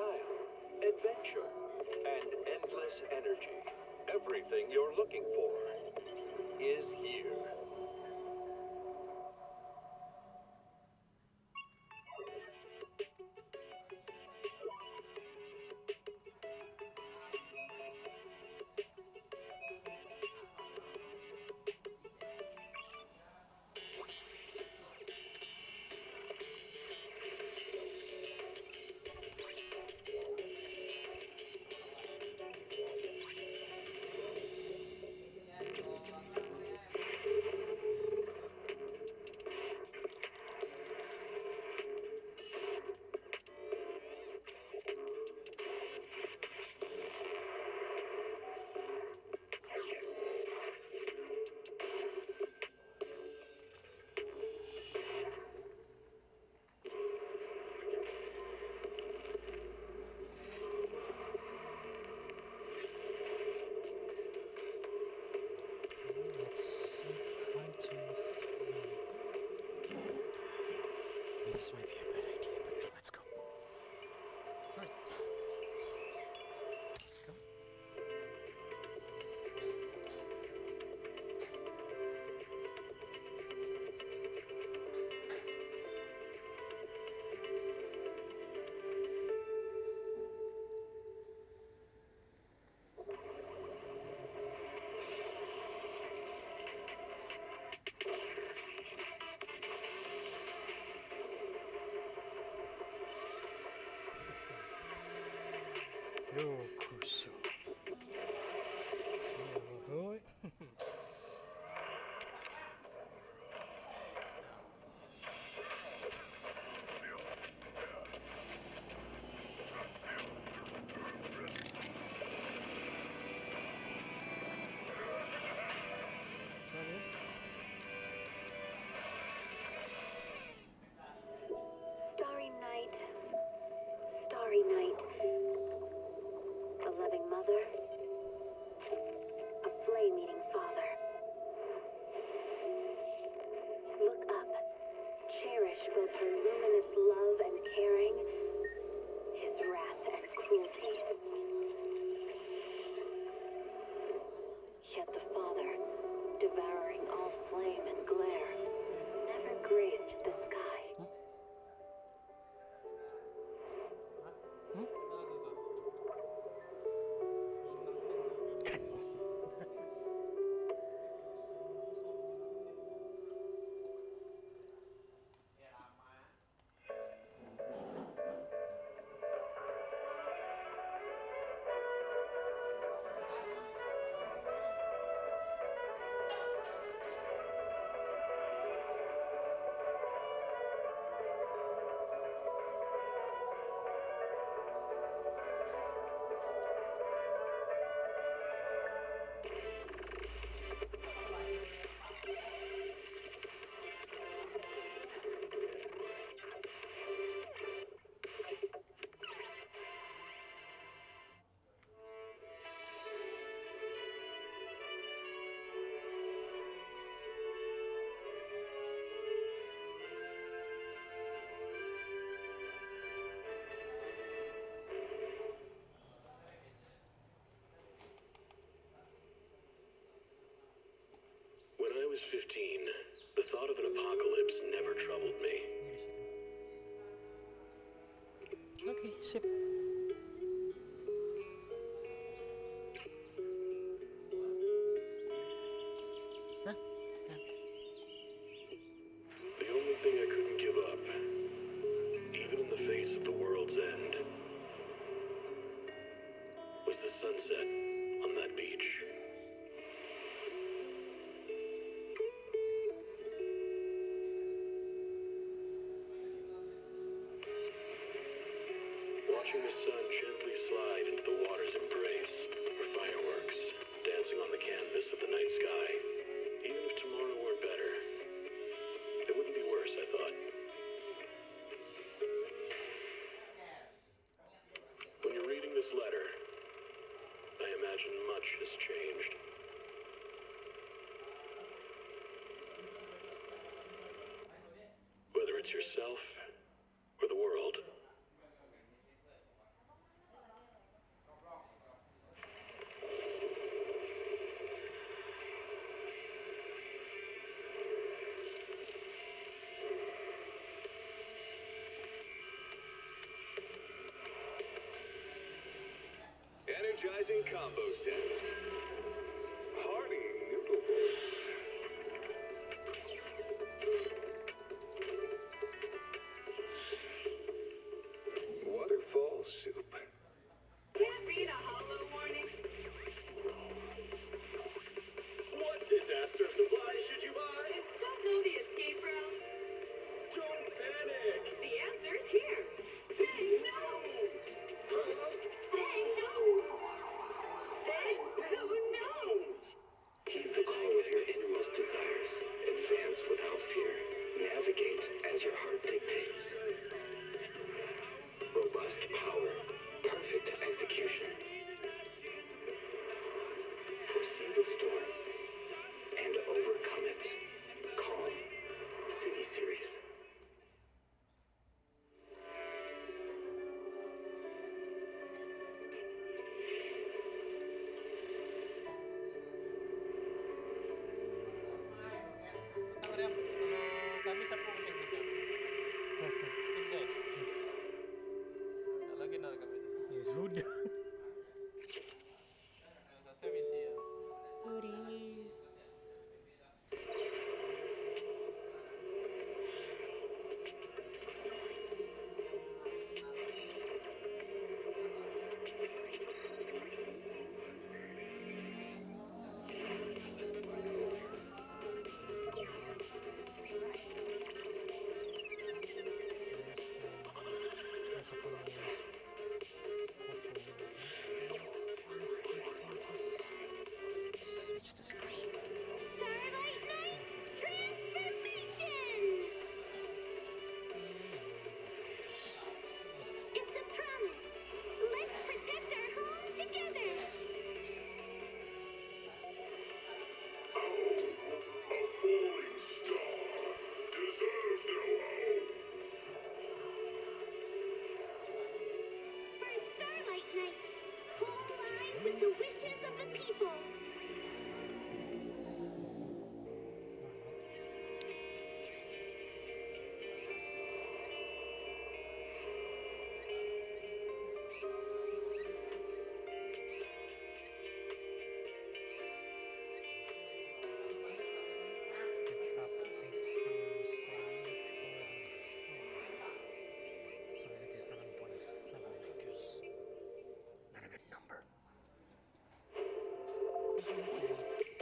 style, adventure, and endless energy. Everything you're looking for is here. This might be a bad idea, but let's go. Alright. Let's go. Yo, Crusoe. See you, little boy. Starry night, starry night. A loving mother, a flame-eating father. Look up, cherish both her luminous love and caring, his wrath and cruelty. Yet the father, devouring all flame and glare, never graced the sky. When I was 15, the thought of an apocalypse never troubled me. Wait a second. Okay, sip. Huh? Yeah. The only thing I couldn't give up, even in the face of the world's end, was the sunset on that beach. Watching the sun gently slide into the water's embrace, or fireworks dancing on the canvas of the night sky. Even if tomorrow weren't better, it wouldn't be worse, I thought. When you're reading this letter, I imagine much has changed. Whether it's yourself or the world, energizing combo sets. Hearty noodle bowls. Waterfall soup. Can't read a hollow warning. What disaster supplies should you buy? Don't know the escape route. Don't panic. The answer's here. Bang knows. Bang knows. Bang who knows. Heed the call of your innermost desires. Advance without fear. Navigate as your heart dictates. Robust power. Perfect execution. Foresee the storm and overcome it. Calm. City Series. Tanggal ya? Kalau Kamis aku ke Indonesia. Thursday. Tuesday. Tak lagi nak Kamis. Ya sudah. Saya misi ya. Uri. Switch the screen. Starlight Night transformation. It's a promise. Let's protect our home together. A falling star deserves no home. For Starlight Night, home lies with the wishes of the people. The drop height frames slightly lower than before. So 57.7 because not a good number. Because we have to wait.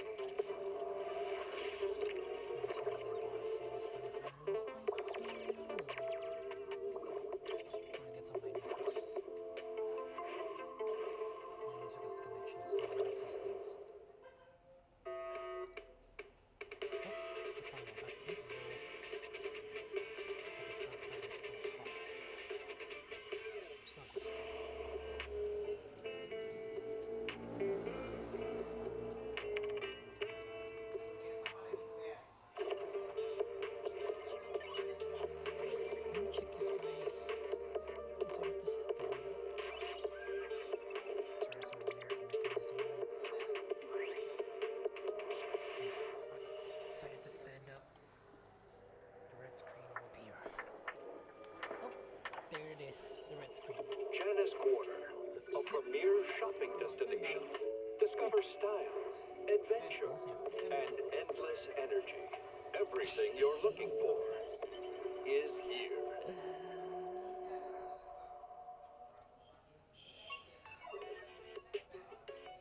The red screen. Janice Quarter, a premier shopping destination. Discover style, adventure, and endless energy. Everything you're looking for is here.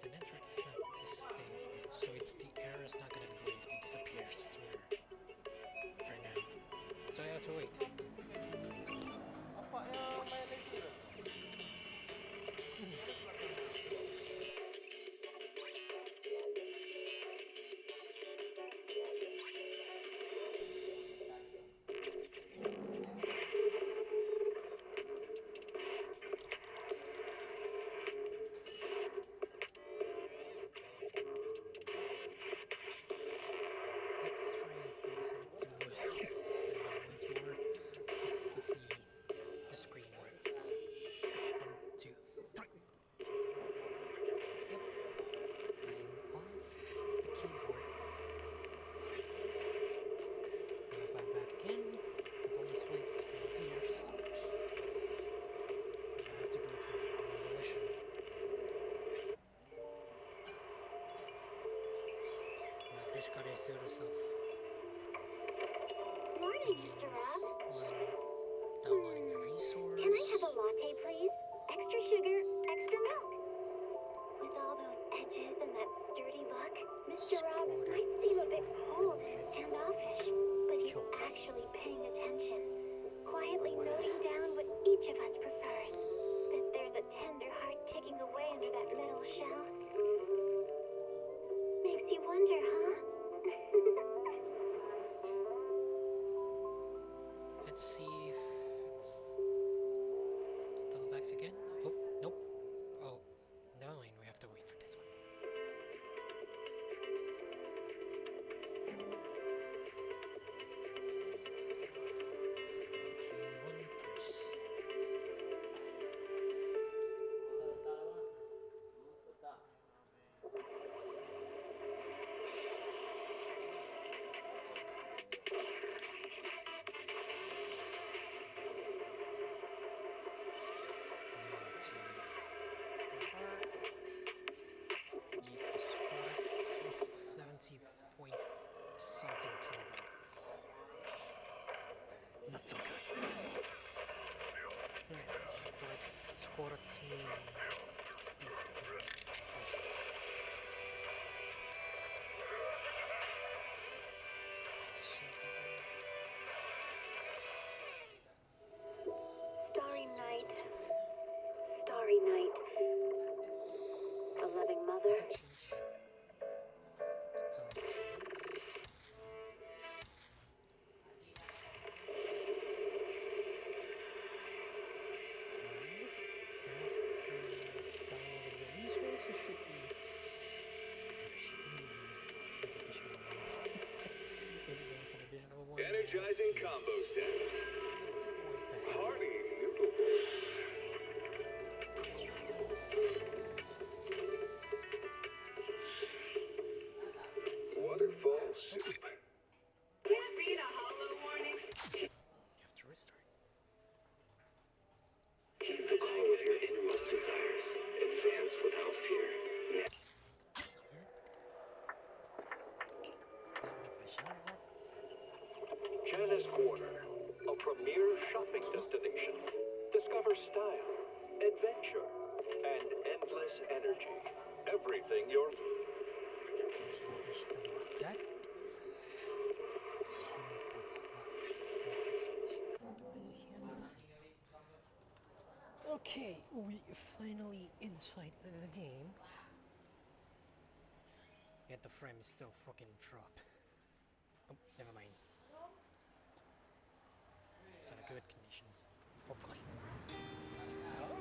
The network is not too stable, so it's the error is not going to be going to be disappear sooner. For now. So I have to wait. Apa yang main lagi tu? Let's try and fix it to stand up once more. just gotta assert herself. Morning, Mr. Rob. Downloading the resource. Can I have a latte, please? Extra sugar, extra milk. With all those edges and that sturdy look, Mr. Rob might seem a bit cold and standoffish, but he's actually paying attention, quietly noting down what each of us prefers. That there's a tender heart ticking away under that metal shell. Makes you wonder, huh? Let's see if it's still back again. Oh, nope. Oh, never mind. We have to wait for this one. Point something kilobytes. Not so good. Yeah, squirts means speed in English. Starry night. Starry night. A loving mother. Energizing combo sets. Hearty noodle. Waterfall soup. Can't read a hollow warning. You have to restart. Keep the call of your innermost desires. Advance without fear. Janice Quarter, a premier shopping destination. Discover style, adventure, and endless energy. Everything you're... Okay, we finally inside the game. Yet the frame is still fucking dropped. Oh, never mind. It's in a good conditions. Hopefully. Alright.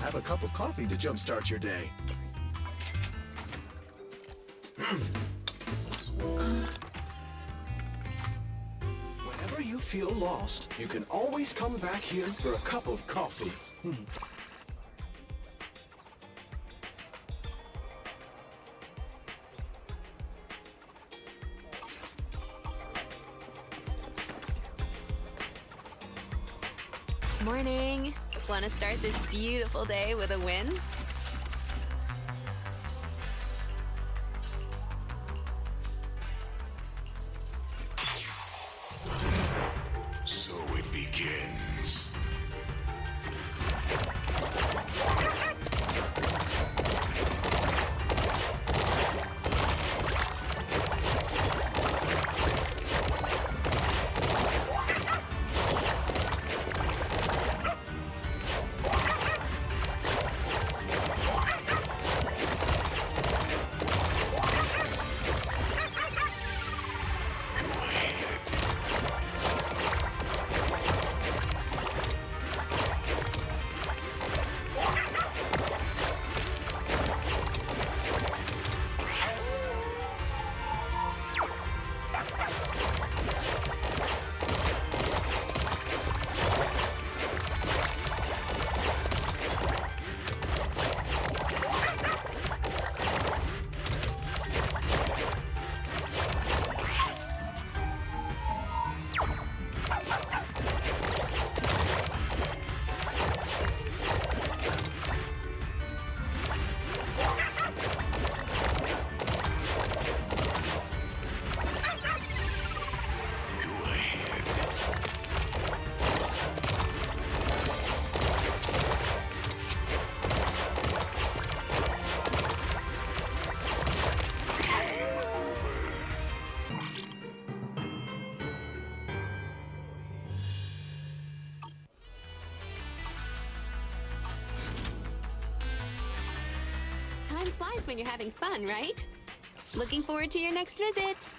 Have a cup of coffee to jumpstart your day. Whenever you feel lost, you can always come back here for a cup of coffee. Morning. Want to start this beautiful day with a win? So it begins. Time flies when you're having fun, right? Looking forward to your next visit.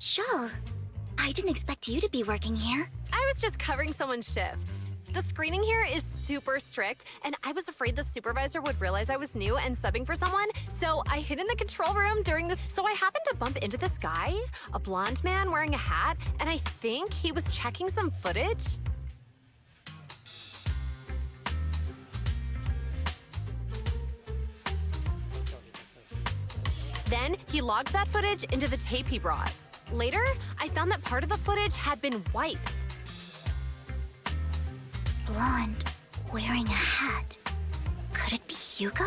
Shaw, I didn't expect you to be working here. I was just covering someone's shift. The screening here is super strict, and I was afraid the supervisor would realize I was new and subbing for someone, so I hid in the control room So I happened to bump into this guy, a blonde man wearing a hat, and I think he was checking some footage. Then he logged that footage into the tape he brought. Later, I found that part of the footage had been wiped. Blonde, wearing a hat. Could it be Hugo?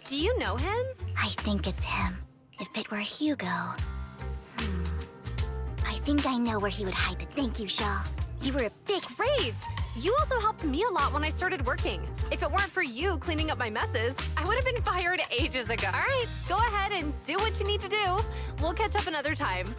Do you know him? I think it's him. If it were Hugo... I think I know where he would hide the thank you, Shaw. You were a big... Great! You also helped me a lot when I started working. If it weren't for you cleaning up my messes, I would have been fired ages ago. All right, go ahead and do what you need to do. We'll catch up another time.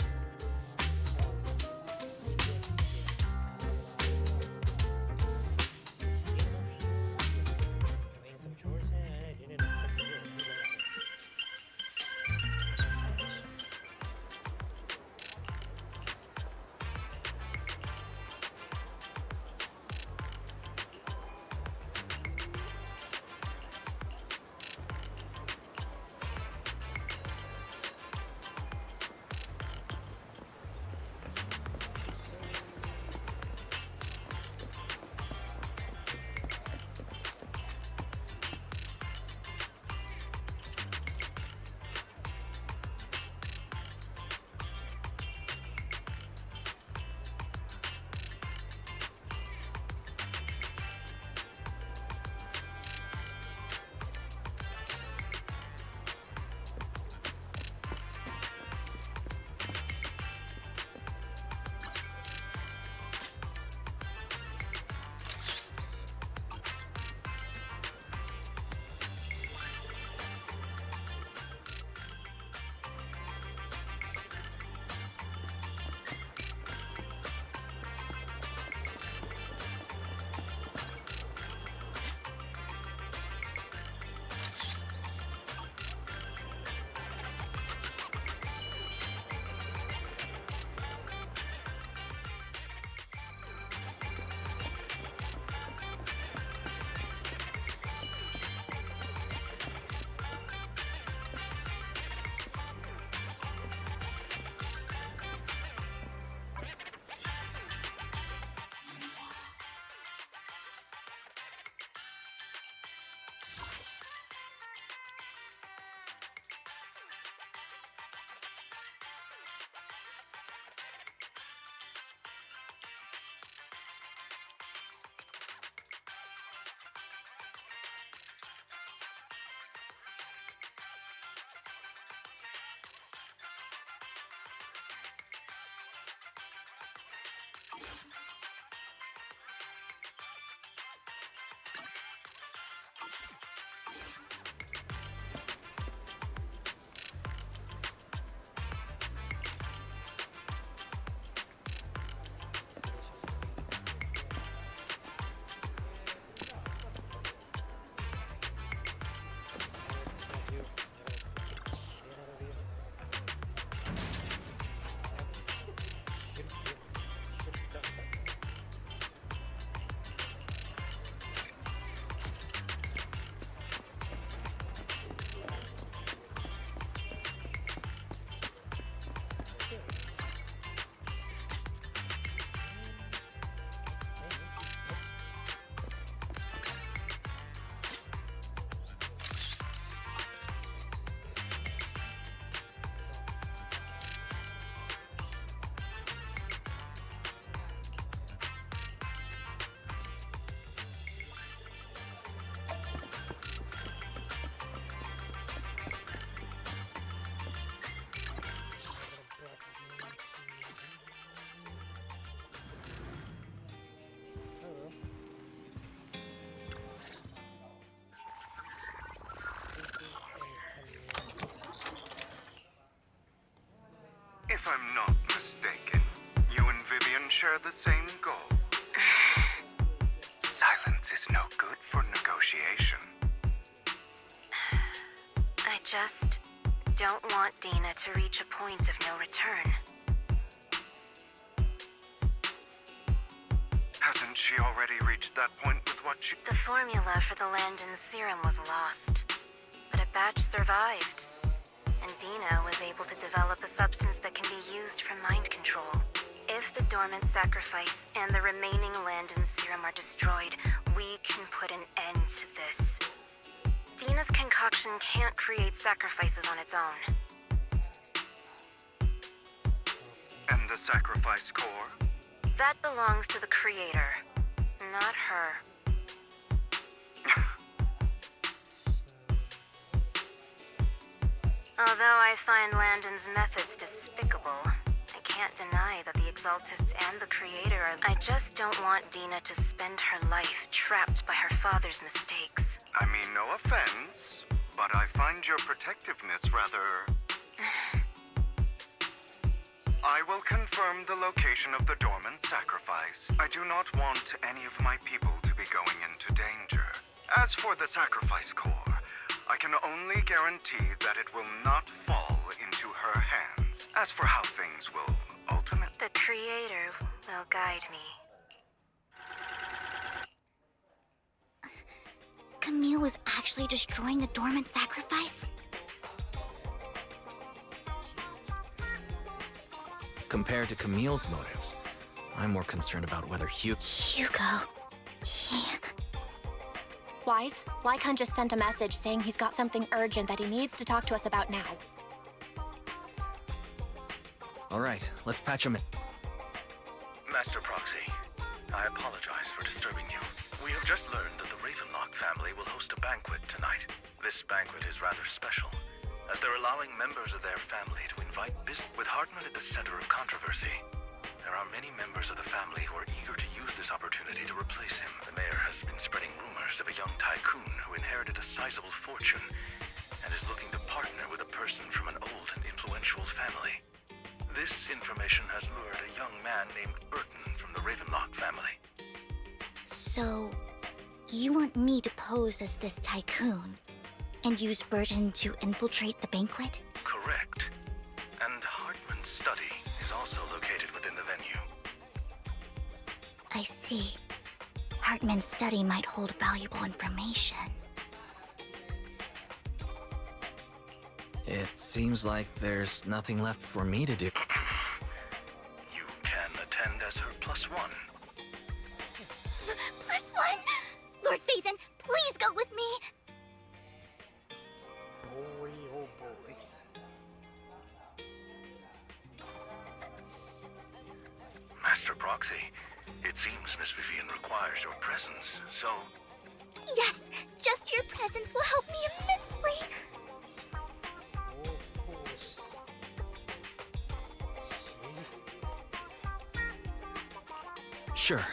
I'm not mistaken, you and Vivian share the same goal. Silence is no good for negotiation. I just don't want Dina to reach a point of no return. Hasn't she already reached that point with what she... The formula for the Landon serum was lost, but a batch survived. And Dina was able to develop a substance that can be used for mind control. If the dormant sacrifice and the remaining Landon serum are destroyed, we can put an end to this. Dina's concoction can't create sacrifices on its own. And the sacrifice core? That belongs to the creator, not her. Although I find Landon's methods despicable, I can't deny that the Exaltists and the Creator are... I just don't want Dina to spend her life trapped by her father's mistakes. I mean, no offense, but I find your protectiveness rather... I will confirm the location of the dormant sacrifice. I do not want any of my people to be going into danger. As for the sacrifice core, I can only guarantee that it will not fall into her hands. As for how things will ultimately... The Creator will guide me. Camille was actually destroying the dormant sacrifice? Compared to Camille's motives, I'm more concerned about whether Hugo... Wise, Lycon just sent a message saying he's got something urgent that he needs to talk to us about now. Alright, let's patch him in. Master Proxy, I apologize for disturbing you. We have just learned that the Ravenlock family will host a banquet tonight. This banquet is rather special, as they're allowing members of their family to invite business. With Hartman at the center of controversy, there are many members of the family who are eager to use this opportunity to replace him. The mayor has been spreading rumors of a young tycoon who inherited a sizable fortune and is looking to partner with a person from an old and influential family. This information has lured a young man named Burton from the Ravenlock family. So, you want me to pose as this tycoon and use Burton to infiltrate the banquet? Correct. And Hartman's study is also located within the venue. I see. Hartman's study might hold valuable information. It seems like there's nothing left for me to do. You can attend as her +1. +1? Lord Phaethon, please go with me! Boy, oh boy. Master Proxy, it seems Miss Vivian requires your presence, so... Yes, just your presence will help me immensely! Of course. Sure.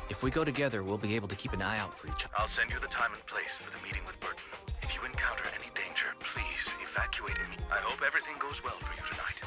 If we go together, we'll be able to keep an eye out for each other. I'll send you the time and place for the meeting with Burton. If you encounter any danger, please evacuate immediately. I hope everything goes well for you tonight.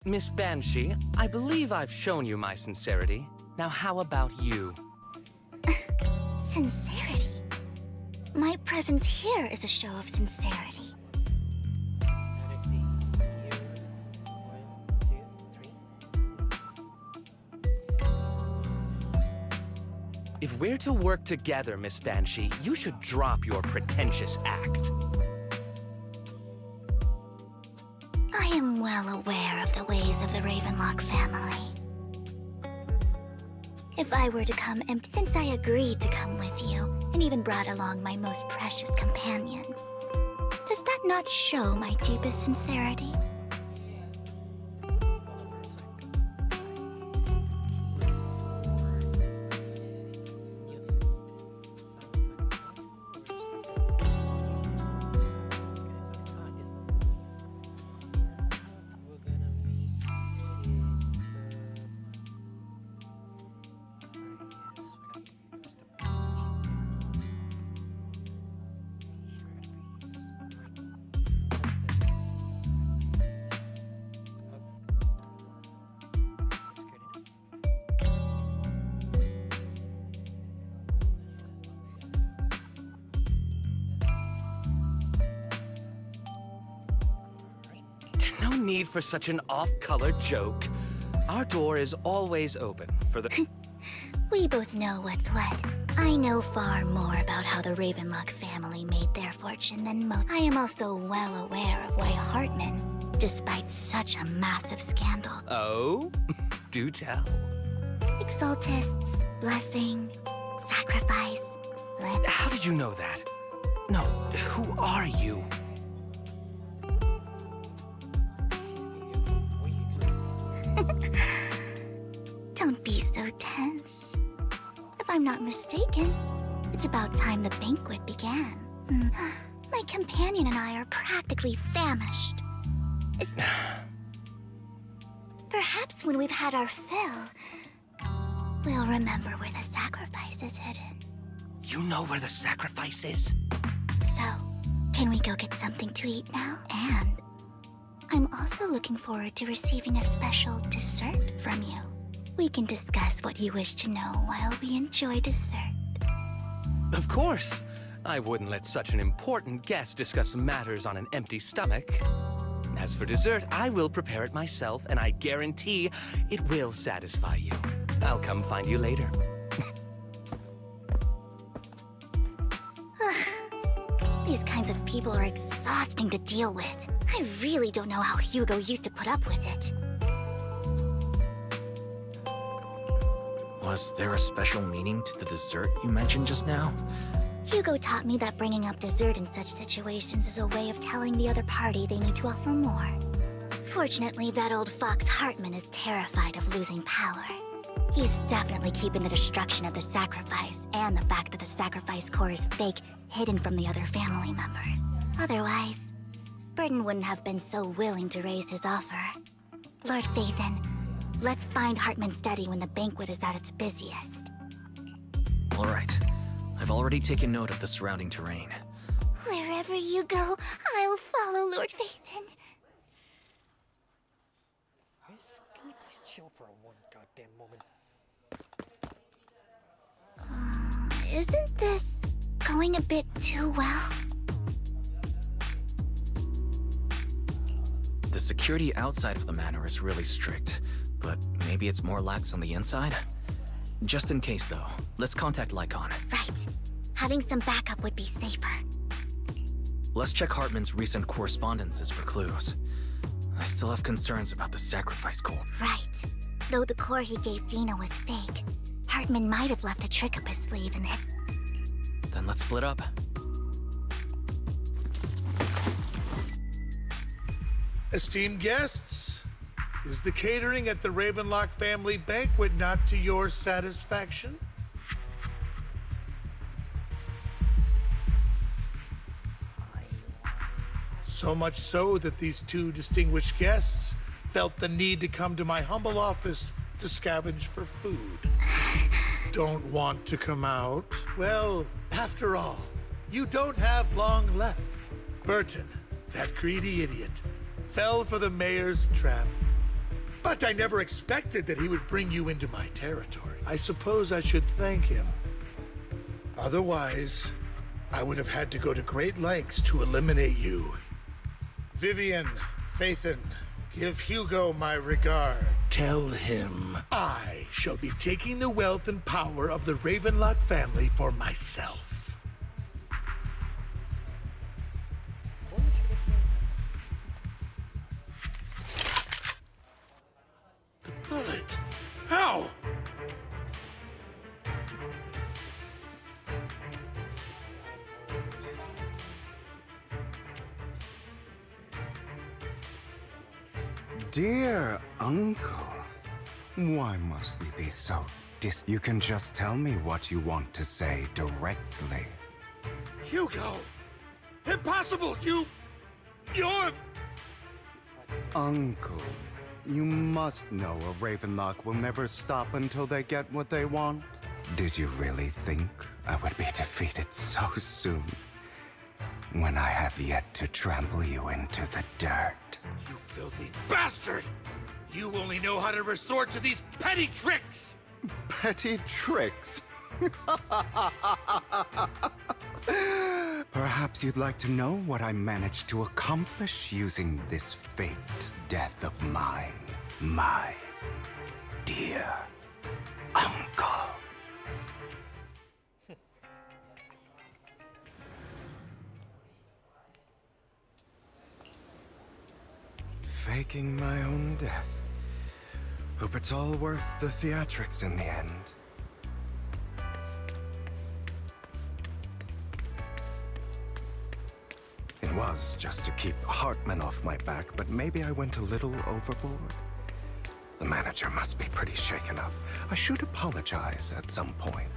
Miss Banshee, I believe I've shown you my sincerity. Now how about you? Sincerity? My presence here is a show of sincerity. If we're to work together, Miss Banshee, you should drop your pretentious act. I am well aware of the ways of the Ravenlock family. If I were to come empty, since I agreed to come with you, and even brought along my most precious companion, does that not show my deepest sincerity? No need for such an off-color joke. Our door is always open for the... We both know what's what. I know far more about how the Ravenlock family made their fortune than most. I am also well aware of why Hartman, despite such a massive scandal... Oh? Do tell. Exaltists, blessing, sacrifice, How did you know that? No, who are you? Don't be so tense. If I'm not mistaken, it's about time the banquet began. My companion and I are practically famished. Perhaps when we've had our fill, we'll remember where the sacrifice is hidden. You know where the sacrifice is? So, can we go get something to eat now? And I'm also looking forward to receiving a special dessert from you. We can discuss what you wish to know while we enjoy dessert. Of course. I wouldn't let such an important guest discuss matters on an empty stomach. As for dessert, I will prepare it myself, and I guarantee it will satisfy you. I'll come find you later. These kinds of people are exhausting to deal with. I really don't know how Hugo used to put up with it. Was there a special meaning to the dessert you mentioned just now? Hugo taught me that bringing up dessert in such situations is a way of telling the other party they need to offer more. Fortunately, that old fox Hartman is terrified of losing power. He's definitely keeping the destruction of the sacrifice and the fact that the sacrifice core is fake hidden from the other family members. Otherwise, Burton wouldn't have been so willing to raise his offer. Lord Phaethon, let's find Hartman's study when the banquet is at its busiest. All right. I've already taken note of the surrounding terrain. Wherever you go, I'll follow, Lord Phaethon. Miss, can you please chill for one goddamn moment? Isn't this going a bit too well? The security outside of the manor is really strict, but maybe it's more lax on the inside? Just in case, though, let's contact Lycon. Right. Having some backup would be safer. Let's check Hartman's recent correspondences for clues. I still have concerns about the sacrifice core. Right. Though the core he gave Dina was fake, Hartman might have left a trick up his sleeve in it. Then let's split up. Esteemed guests, is the catering at the Ravenlock family banquet not to your satisfaction? So much so that these two distinguished guests felt the need to come to my humble office to scavenge for food. Don't want to come out? Well, after all, you don't have long left. Burton, that greedy idiot, fell for the mayor's trap. But I never expected that he would bring you into my territory. I suppose I should thank him. Otherwise, I would have had to go to great lengths to eliminate you. Vivian, Phaethon, give Hugo my regard. Tell him I shall be taking the wealth and power of the Ravenlock family for myself. The bullet. How? Dear Uncle, why must we be so You can just tell me what you want to say directly. Hugo! Impossible! You're... Uncle, you must know a Ravenlock will never stop until they get what they want. Did you really think I would be defeated so soon? When I have yet to trample you into the dirt. You filthy bastard! You only know how to resort to these petty tricks! Petty tricks? Perhaps you'd like to know what I managed to accomplish using this faked death of mine, my dear uncle. Faking my own death. Hope it's all worth the theatrics in the end. It was just to keep Hartman off my back, but maybe I went a little overboard. The manager must be pretty shaken up. I should apologize at some point.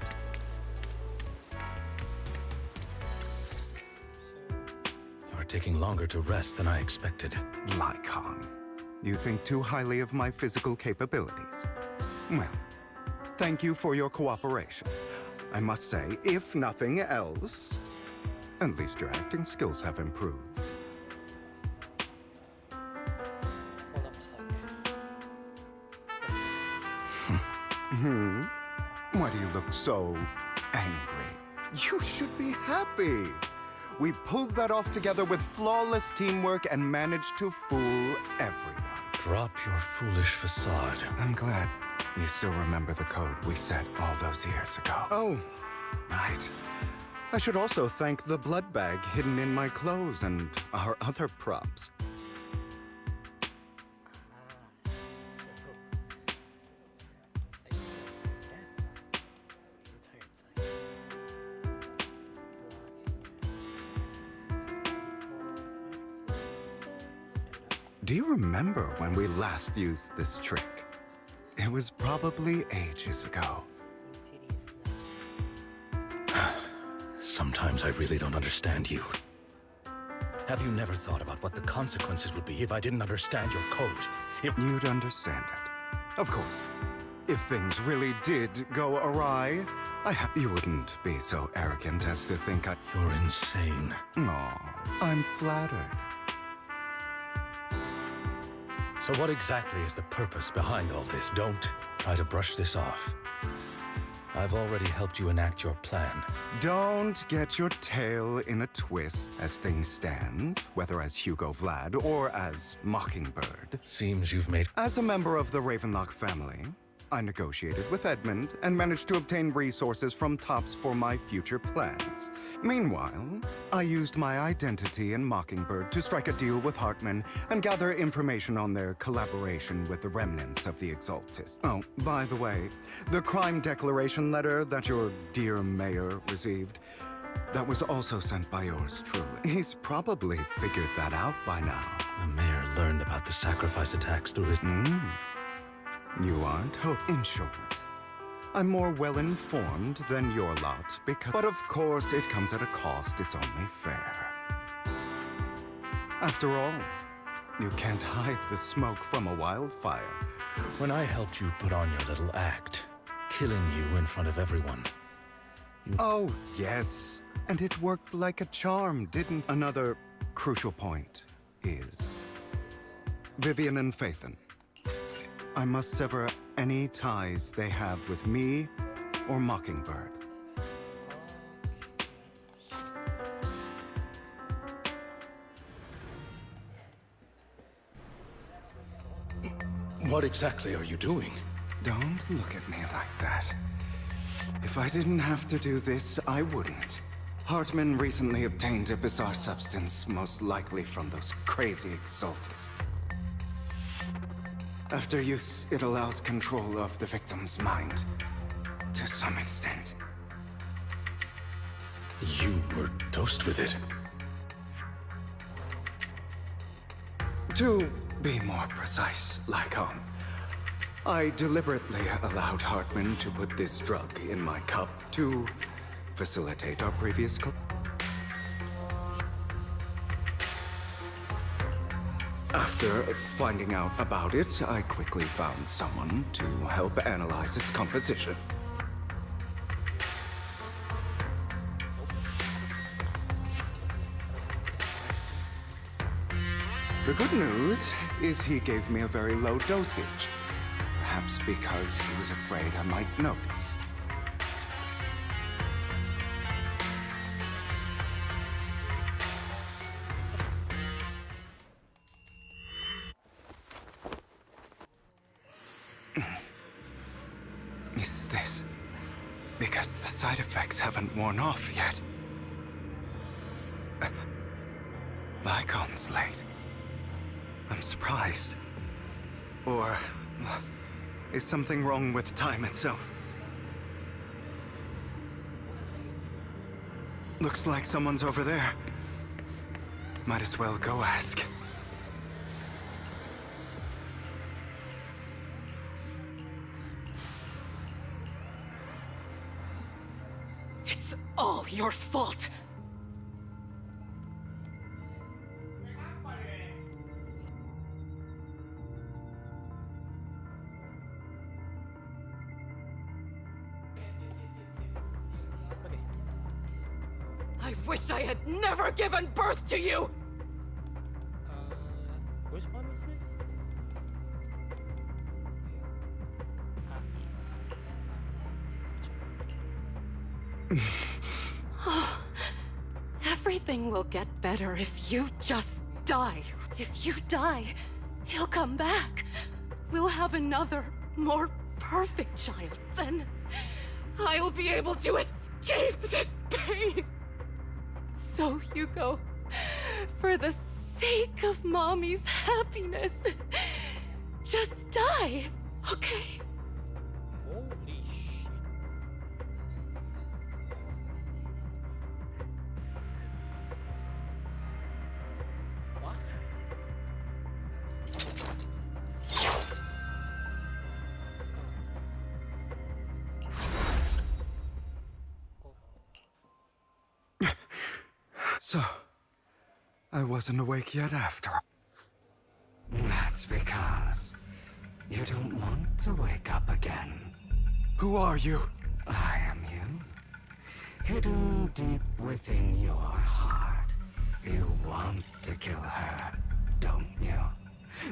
You're taking longer to rest than I expected. Lycon, you think too highly of my physical capabilities. Well, thank you for your cooperation. I must say, if nothing else, at least your acting skills have improved. Hold up a sec. Why do you look so angry? You should be happy. We pulled that off together with flawless teamwork and managed to fool everyone. Drop your foolish facade. I'm glad you still remember the code we set all those years ago. Oh, right. I should also thank the blood bag hidden in my clothes and our other props. Do you remember when we last used this trick? It was probably ages ago. Sometimes I really don't understand you. Have you never thought about what the consequences would be if I didn't understand your code? You'd understand it. Of course. If things really did go awry, you wouldn't be so arrogant as to think You're insane. Aw, I'm flattered. So what exactly is the purpose behind all this? Don't try to brush this off. I've already helped you enact your plan. Don't get your tail in a twist as things stand, whether as Hugo Vlad or as Mockingbird. Seems you've made... As a member of the Ravenlock family, I negotiated with Edmund and managed to obtain resources from Tops for my future plans. Meanwhile, I used my identity in Mockingbird to strike a deal with Hartman and gather information on their collaboration with the remnants of the Exaltists. Oh, by the way, the crime declaration letter that your dear mayor received, that was also sent by yours truly. He's probably figured that out by now. The mayor learned about the sacrifice attacks through his... You aren't in short, I'm more well-informed than your lot, But of course, it comes at a cost, it's only fair. After all, you can't hide the smoke from a wildfire. When I helped you put on your little act, killing you in front of everyone... Oh, yes. And it worked like a charm, didn't... Another crucial point is... Vivian and Phaethon. I must sever any ties they have with me or Mockingbird. What exactly are you doing? Don't look at me like that. If I didn't have to do this, I wouldn't. Hartman recently obtained a bizarre substance, most likely from those crazy exaltists. After use, it allows control of the victim's mind. To some extent. You were dosed with it. To be more precise, Lycon, I deliberately allowed Hartman to put this drug in my cup to facilitate our previous After finding out about it, I quickly found someone to help analyze its composition. The good news is he gave me a very low dosage. Perhaps because he was afraid I might notice. Is this because the side effects haven't worn off yet? Lycon's late. I'm surprised. Or is something wrong with time itself? Looks like someone's over there. Might as well go ask. It's all your fault! I wish I had never given birth to you! Whose mom is this? Everything will get better if you just die. If you die, he'll come back. We'll have another, more perfect child. Then I'll be able to escape this pain. So, Hugo, for the sake of Mommy's happiness, just die, okay? Holy shit. What? So, I wasn't awake yet after. That's because you don't want to wake up again. Who are you? I am you. Hidden deep within your heart. You want to kill her, don't you?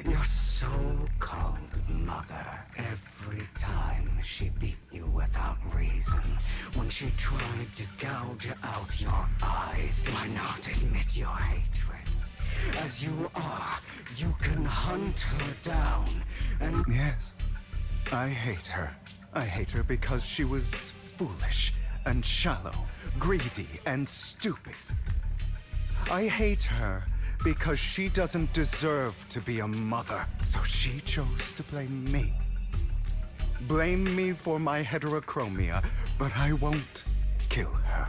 Your so-called mother. Every time she beat you without reason. When she tried to gouge out your eyes. Why not admit your hatred? As you are, you can hunt her down and... Yes, I hate her. I hate her because she was foolish and shallow, greedy and stupid. I hate her because she doesn't deserve to be a mother. So she chose to blame me. Blame me for my heterochromia, but I won't kill her.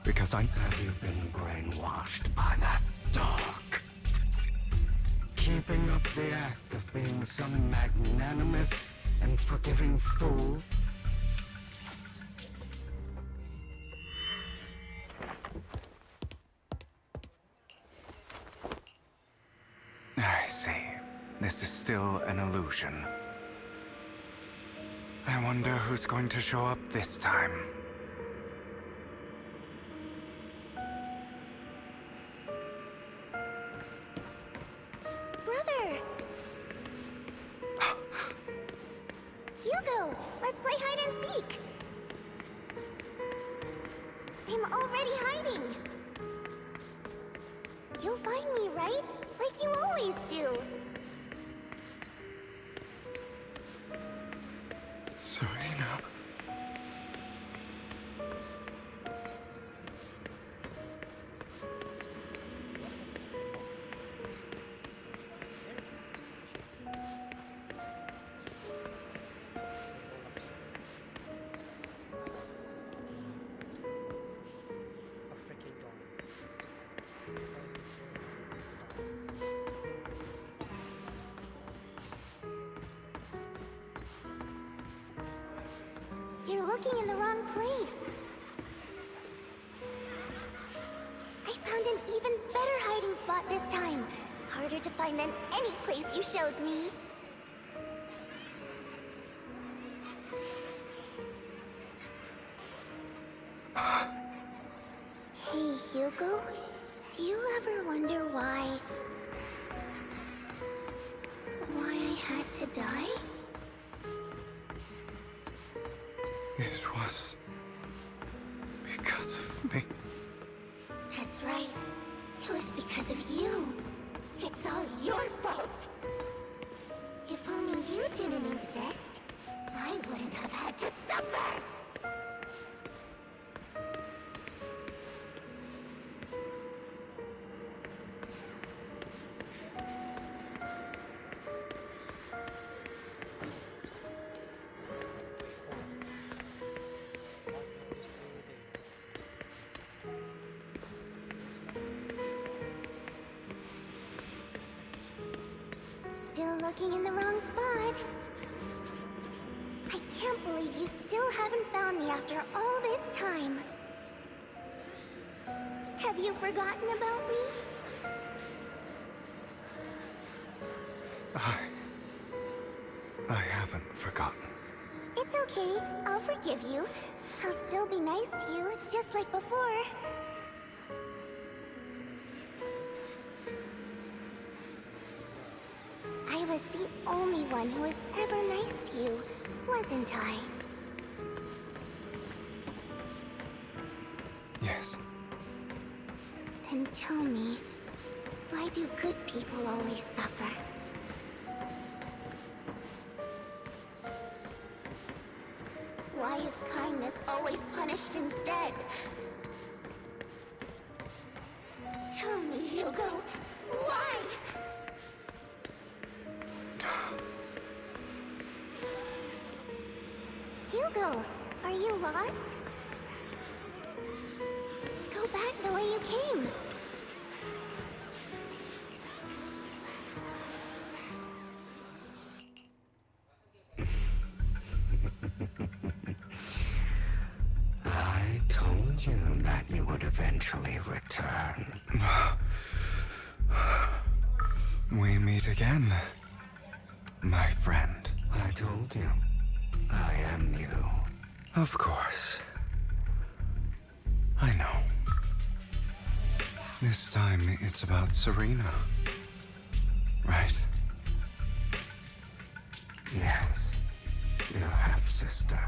Because I... Have you been brainwashed by that dog? Keeping up the act of being some magnanimous and forgiving fool? I see. This is still an illusion. I wonder who's going to show up this time. Brother! Hugo! Let's play hide and seek! I'm already hiding! You'll find me, right? Like you always do! Serena. You're looking in the wrong place. I found an even better hiding spot this time. Harder to find than any place you showed me. Hey, Hugo. Do you ever wonder why I had to die? It was because of me. That's right. It was because of you. It's all your fault. If only you didn't exist, I wouldn't have had to suffer. Still looking in the wrong spot. I can't believe you still haven't found me after all this time. Have you forgotten about me? I haven't forgotten. It's okay. I'll forgive you. I'll still be nice to you, just like before. I was the only one who was ever nice to you, wasn't I? Yes. Then tell me, why do good people always suffer? Why is kindness always punished instead? Tell me, Hugo, why? Hugo, are you lost? Go back the way you came. I told you that you would eventually return. We meet again, my friend. I told you. I am you. Of course. I know. This time it's about Serena. Right? Yes. Your half-sister.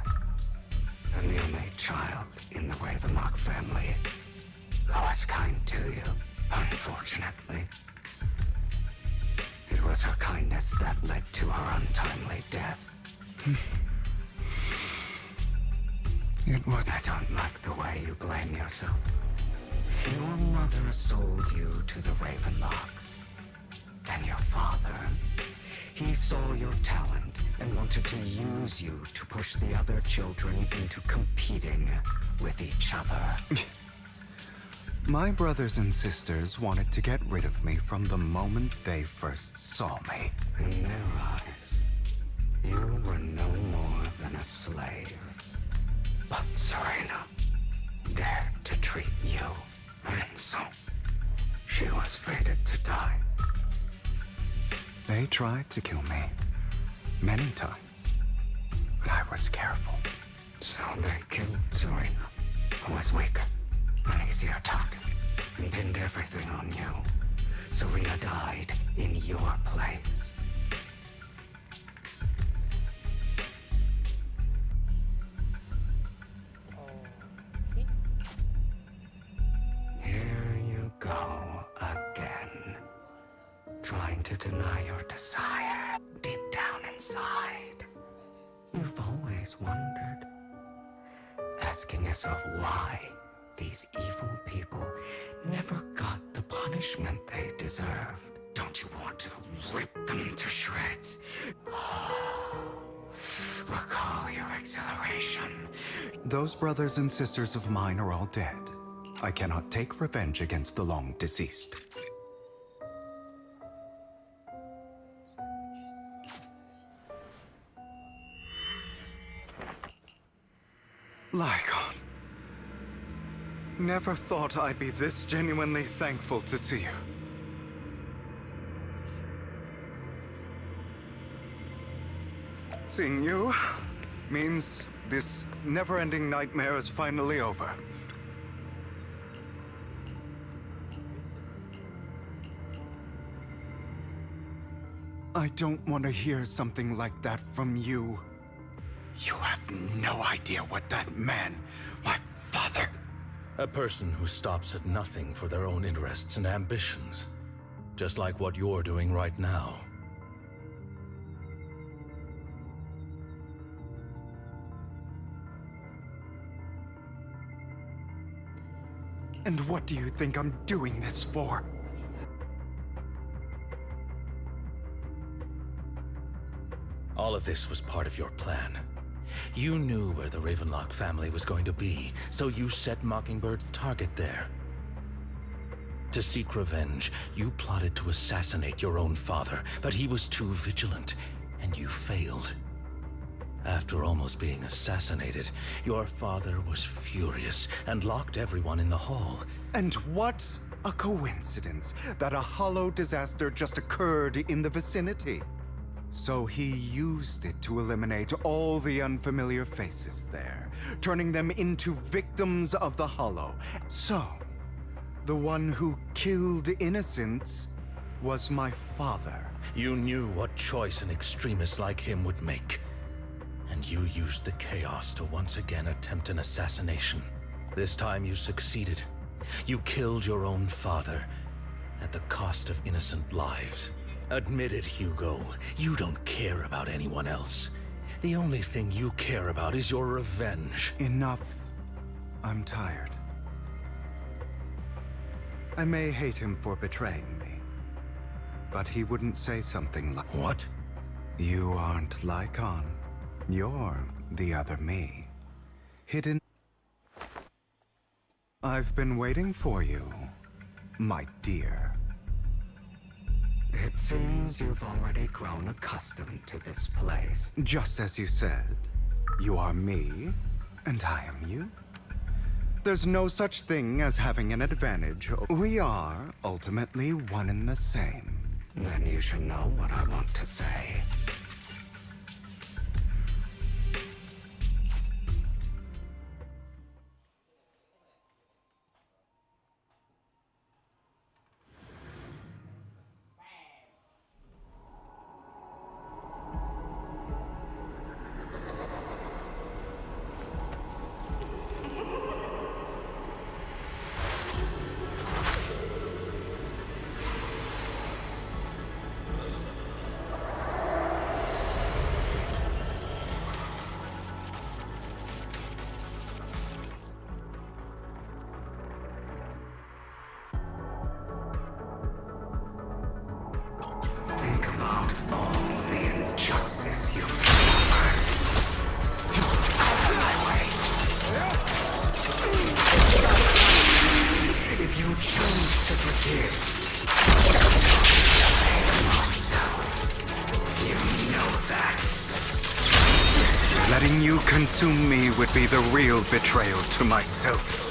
And the only child in the Ravenlock family who was kind to you, unfortunately. It was her kindness that led to her untimely death. It was... I don't like the way you blame yourself. Your mother sold you to the Ravenlocks. And your father, he saw your talent and wanted to use you to push the other children into competing with each other. My brothers and sisters wanted to get rid of me from the moment they first saw me. In their eyes, you were no more than a slave. But Serena dared to treat you, and so she was fated to die. They tried to kill me many times, but I was careful. So they killed Serena, who was weaker and easier target, and pinned everything on you. Serena died in your place. trying to deny your desire deep down inside. You've always wondered, asking yourself why these evil people never got the punishment they deserved. Don't you want to rip them to shreds? Recall your exhilaration. Those brothers and sisters of mine are all dead. I cannot take revenge against the long deceased. Lycon. Never thought I'd be this genuinely thankful to see you. Seeing you means this never-ending nightmare is finally over. I don't want to hear something like that from you. You have no idea what that man, my father... A person who stops at nothing for their own interests and ambitions. Just like what you're doing right now. And what do you think I'm doing this for? All of this was part of your plan. You knew where the Ravenlock family was going to be, so you set Mockingbird's target there. To seek revenge, you plotted to assassinate your own father, but he was too vigilant, and you failed. After almost being assassinated, your father was furious and locked everyone in the hall. And what a coincidence that a hollow disaster just occurred in the vicinity. So he used it to eliminate all the unfamiliar faces there, turning them into victims of the hollow. So, the one who killed innocents was my father. You knew what choice an extremist like him would make. And you used the chaos to once again attempt an assassination. This time you succeeded. You killed your own father at the cost of innocent lives. Admit it, Hugo. You don't care about anyone else. The only thing you care about is your revenge. Enough. I'm tired. I may hate him for betraying me, but he wouldn't say something like... What? You aren't Lycon. You're the other me. Hidden... I've been waiting for you, my dear. It seems you've already grown accustomed to this place. Just as you said, you are me, and I am you. There's no such thing as having an advantage. We are ultimately one and the same. Then you should know what I want to say. Letting you consume me would be the real betrayal to myself.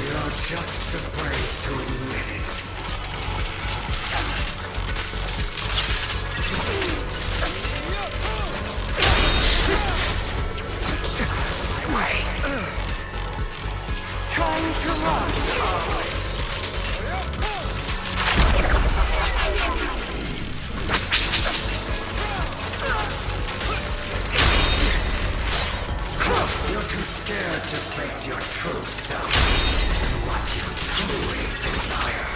You're just afraid to admit it. Wait. Trying to run. scared to face your true self and what you truly desire.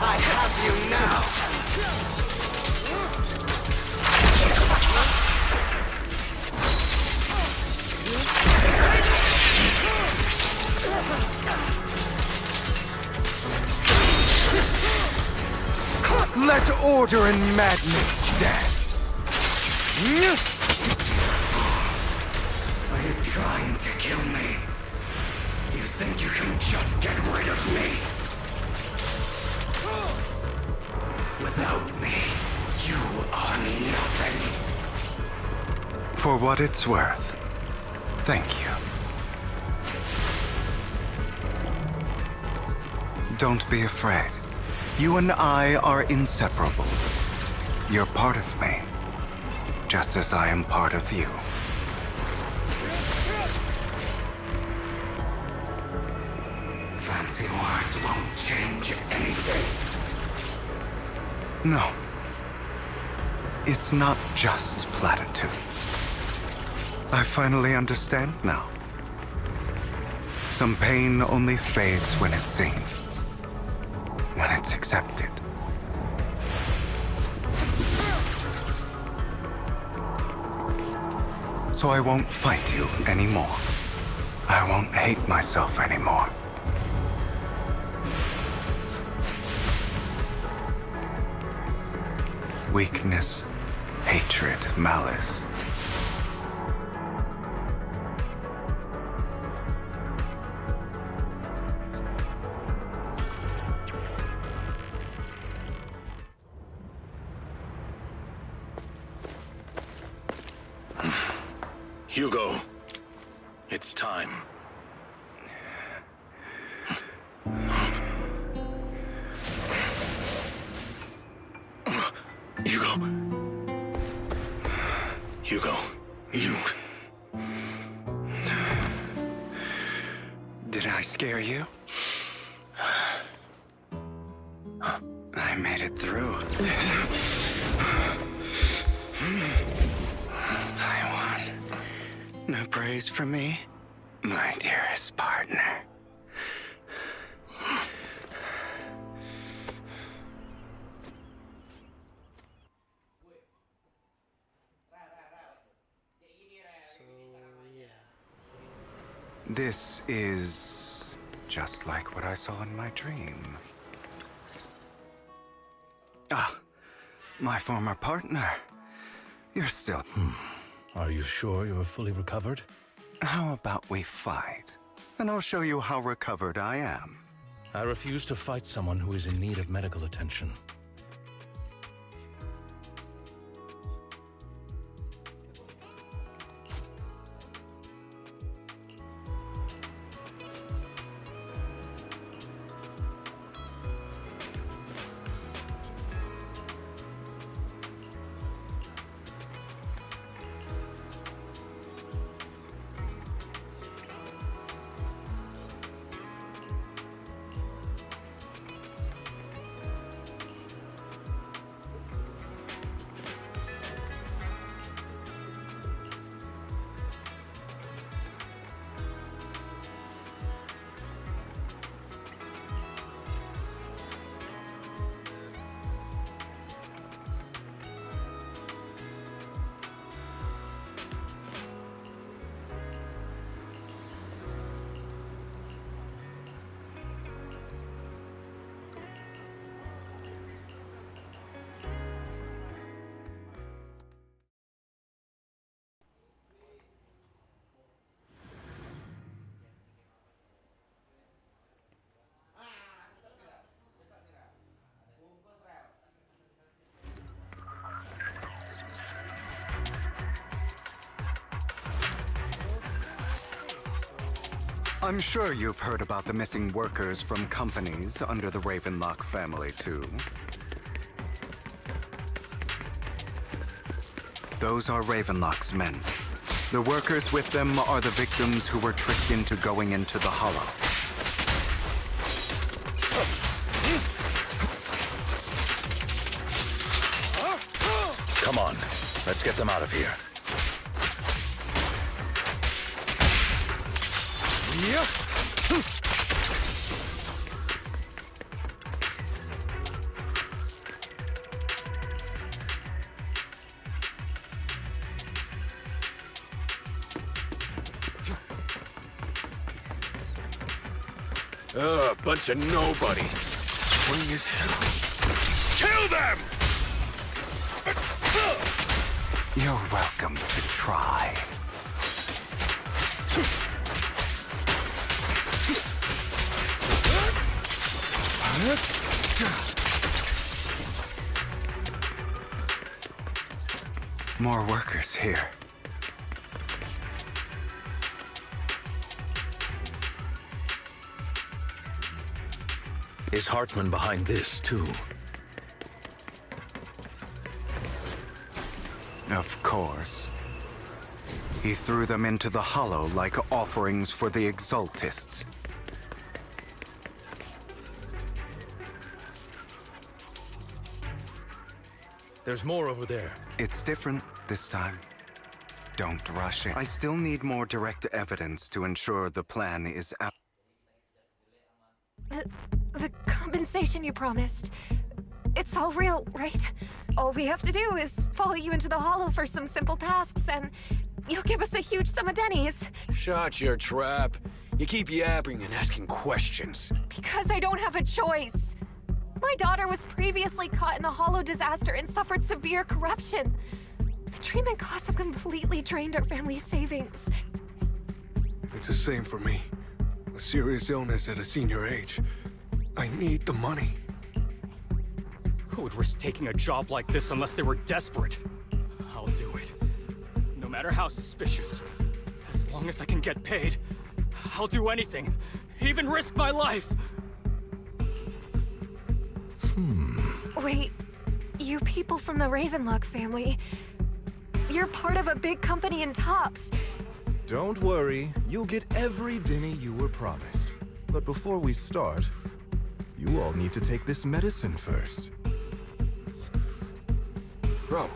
I have you now! Let order and madness dance. Are you trying to kill me? You think you can just get rid of me? Without me, you are nothing. For what it's worth, thank you. Don't be afraid. You and I are inseparable. You're part of me, just as I am part of you. Fancy words won't change anything. No. It's not just platitudes. I finally understand now. Some pain only fades when it's seen. When it's accepted. So I won't fight you anymore. I won't hate myself anymore. Weakness, hatred, malice. Hugo, it's time. Hugo, you... Did I scare you? I made it through. I won. No praise for me, my dearest partner. This is just like what I saw in my dream. Ah, my former partner. You're still... Are you sure you're fully recovered? How about we fight? And I'll show you how recovered I am. I refuse to fight someone who is in need of medical attention. I'm sure you've heard about the missing workers from companies under the Ravenlock family, too. Those are Ravenlock's men. The workers with them are the victims who were tricked into going into the Hollow. Come on, let's get them out of here. Bunch of nobodies. Swing as hell. Kill them! You're welcome to try. More workers here. Is Hartman behind this, too? Of course. He threw them into the Hollow like offerings for the Exaltists. There's more over there. It's different this time. Don't rush it. I still need more direct evidence to ensure the plan is The compensation you promised. It's all real, right? All we have to do is follow you into the Hollow for some simple tasks, and you'll give us a huge sum of dennies. Shut your trap. You keep yapping and asking questions. Because I don't have a choice. My daughter was previously caught in the Hollow disaster and suffered severe corruption. The treatment costs have completely drained our family's savings. It's the same for me. A serious illness at a senior age. I need the money. Who would risk taking a job like this unless they were desperate? I'll do it. No matter how suspicious. As long as I can get paid, I'll do anything. Even risk my life. Wait, you people from the Ravenlock family, you're part of a big company in Tops. Don't worry, you'll get every denny you were promised. But before we start, you all need to take this medicine first. Bro,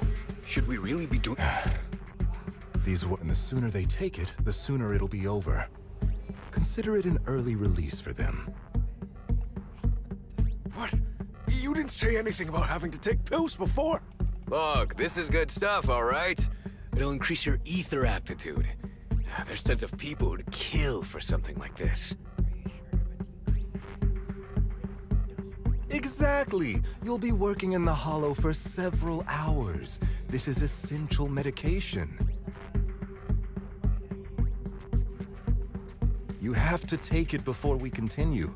should we really be doing... And the sooner they take it, the sooner it'll be over. Consider it an early release for them. What? You didn't say anything about having to take pills before. Look, this is good stuff, all right? It'll increase your ether aptitude. There's tons of people who'd kill for something like this. Exactly! You'll be working in the Hollow for several hours. This is essential medication. You have to take it before we continue.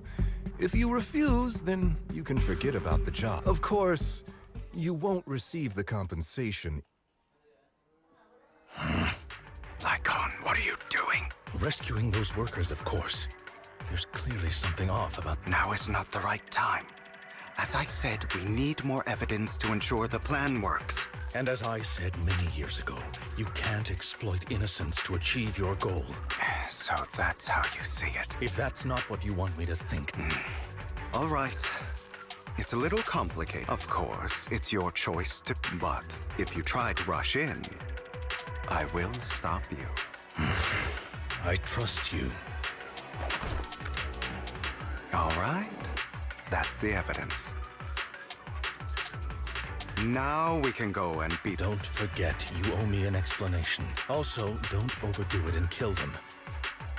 If you refuse, then you can forget about the job. Of course, you won't receive the compensation. Lycon, what are you doing? Rescuing those workers, of course. There's clearly something off about... Now is not the right time. As I said, we need more evidence to ensure the plan works. And as I said many years ago, you can't exploit innocence to achieve your goal. So that's how you see it. If that's not what you want me to think... All right. It's a little complicated. Of course, it's your choice to... But if you try to rush in, I will stop you. I trust you. All right. That's the evidence. Now we can go and beat... Don't forget, you owe me an explanation. Also, don't overdo it and kill them.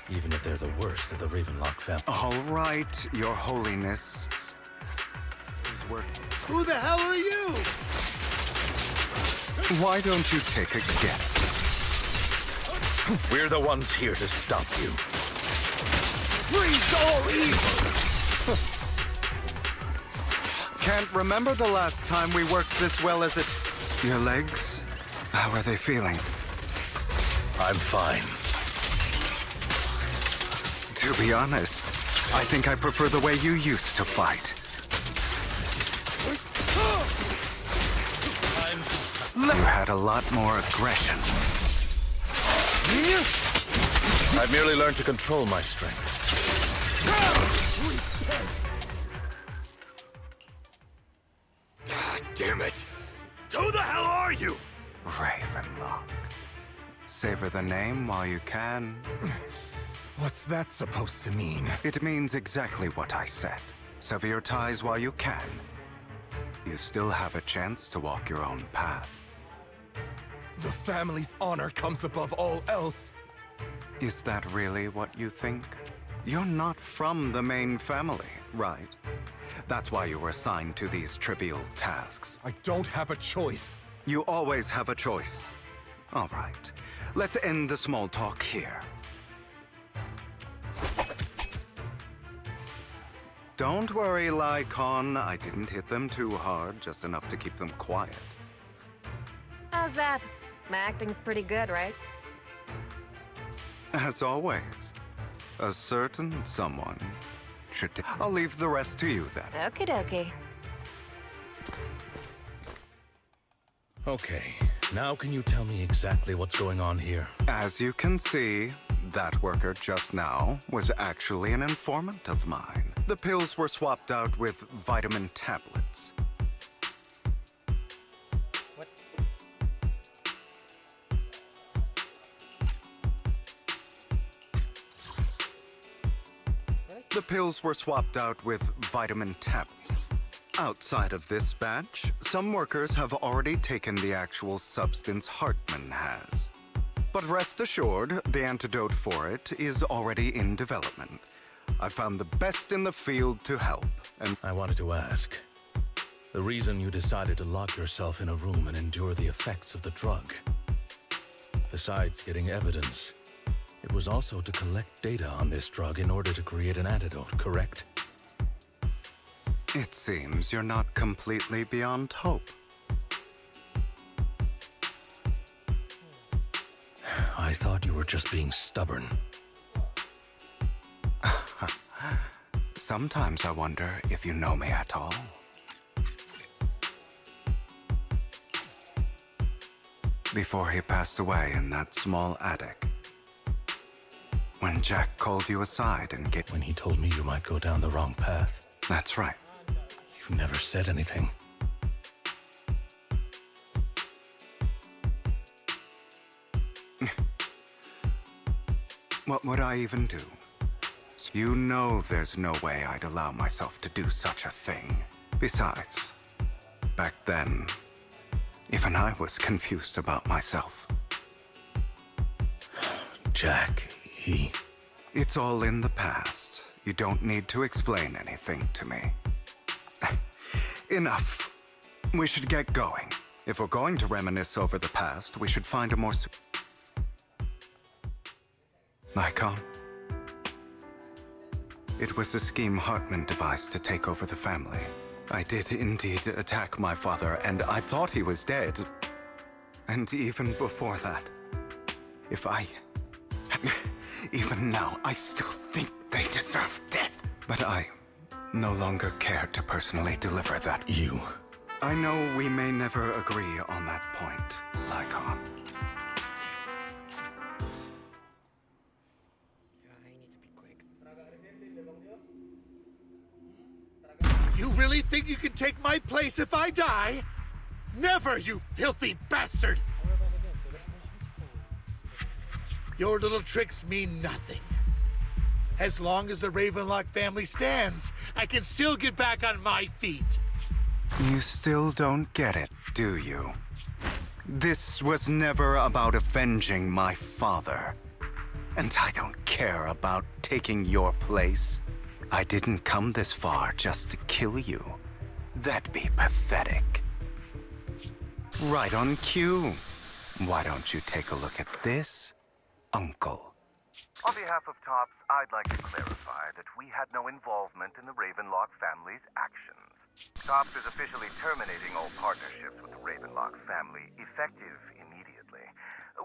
Even if they're the worst of the Ravenlock family. All right, Your Holiness. Who the hell are you? Why don't you take a guess? We're the ones here to stop you. Freeze all evil! Can't remember the last time we worked this well as it... Your legs? How are they feeling? I'm fine. To be honest, I think I prefer the way you used to fight. You had a lot more aggression. I've merely learned to control my strength. God damn it! Who the hell are you? Ravenlock. Savor the name while you can. What's that supposed to mean? It means exactly what I said. Sever your ties while you can. You still have a chance to walk your own path. The family's honor comes above all else. Is that really what you think? You're not from the main family, right? That's why you were assigned to these trivial tasks. I don't have a choice. You always have a choice. All right, let's end the small talk here. Don't worry, Lycon. I didn't hit them too hard, just enough to keep them quiet. How's that? My acting's pretty good, right? As always, a certain someone should... I'll leave the rest to you then. Okie dokie. Okay, now can you tell me exactly what's going on here? As you can see, that worker just now was actually an informant of mine. The pills were swapped out with vitamin tablets. What? The pills were swapped out with vitamin tablets. Outside of this batch, some workers have already taken the actual substance Hartman has. But rest assured, the antidote for it is already in development. I found the best in the field to help, and I wanted to ask, the reason you decided to lock yourself in a room and endure the effects of the drug, besides getting evidence, it was also to collect data on this drug in order to create an antidote, correct? it seems you're not completely beyond hope. I thought you were just being stubborn. Sometimes I wonder if you know me at all. Before he passed away in that small attic, when Jack called you aside and When he told me you might go down the wrong path. That's right. You never said anything. What would I even do? You know there's no way I'd allow myself to do such a thing. Besides, back then, even I was confused about myself. Jack, he... It's all in the past. You don't need to explain anything to me. Enough. We should get going. If we're going to reminisce over the past, we should find a more... Lycon? It was a scheme Hartman devised to take over the family. I did indeed attack my father, and I thought he was dead. And even before that, even now, I still think they deserve death. But I no longer care to personally deliver that. You. I know we may never agree on that point, Lycon. You really think you can take my place if I die? Never, you filthy bastard! Your little tricks mean nothing. As long as the Ravenlock family stands, I can still get back on my feet. You still don't get it, do you? This was never about avenging my father. And I don't care about taking your place. I didn't come this far just to kill you. That'd be pathetic. Right on cue. Why don't you take a look at this, Uncle? On behalf of TOPS, I'd like to clarify that we had no involvement in the Ravenlock family's actions. TOPS is officially terminating all partnerships with the Ravenlock family, effective immediately.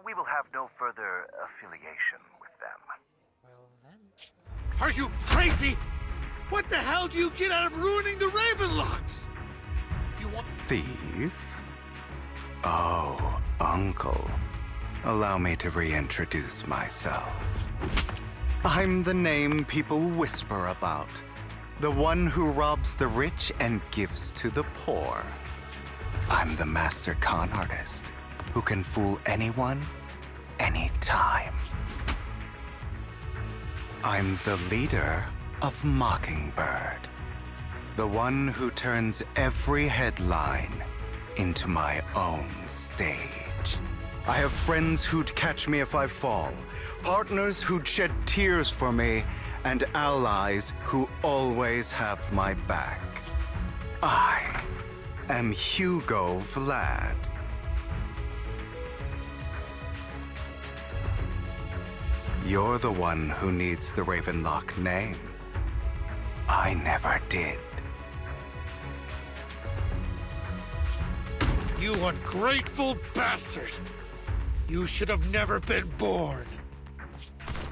We will have no further affiliation with them. Well then. Are you crazy? What the hell do you get out of ruining the Ravenlocks? You want... Thief? Oh, Uncle. Allow me to reintroduce myself. I'm the name people whisper about. The one who robs the rich and gives to the poor. I'm the master con artist who can fool anyone, anytime. I'm the leader of Mockingbird. The one who turns every headline into my own stage. I have friends who'd catch me if I fall, partners who'd shed tears for me, and allies who always have my back. I am Hugo Vlad. You're the one who needs the Ravenlock name. I never did. You ungrateful bastard! You should have never been born.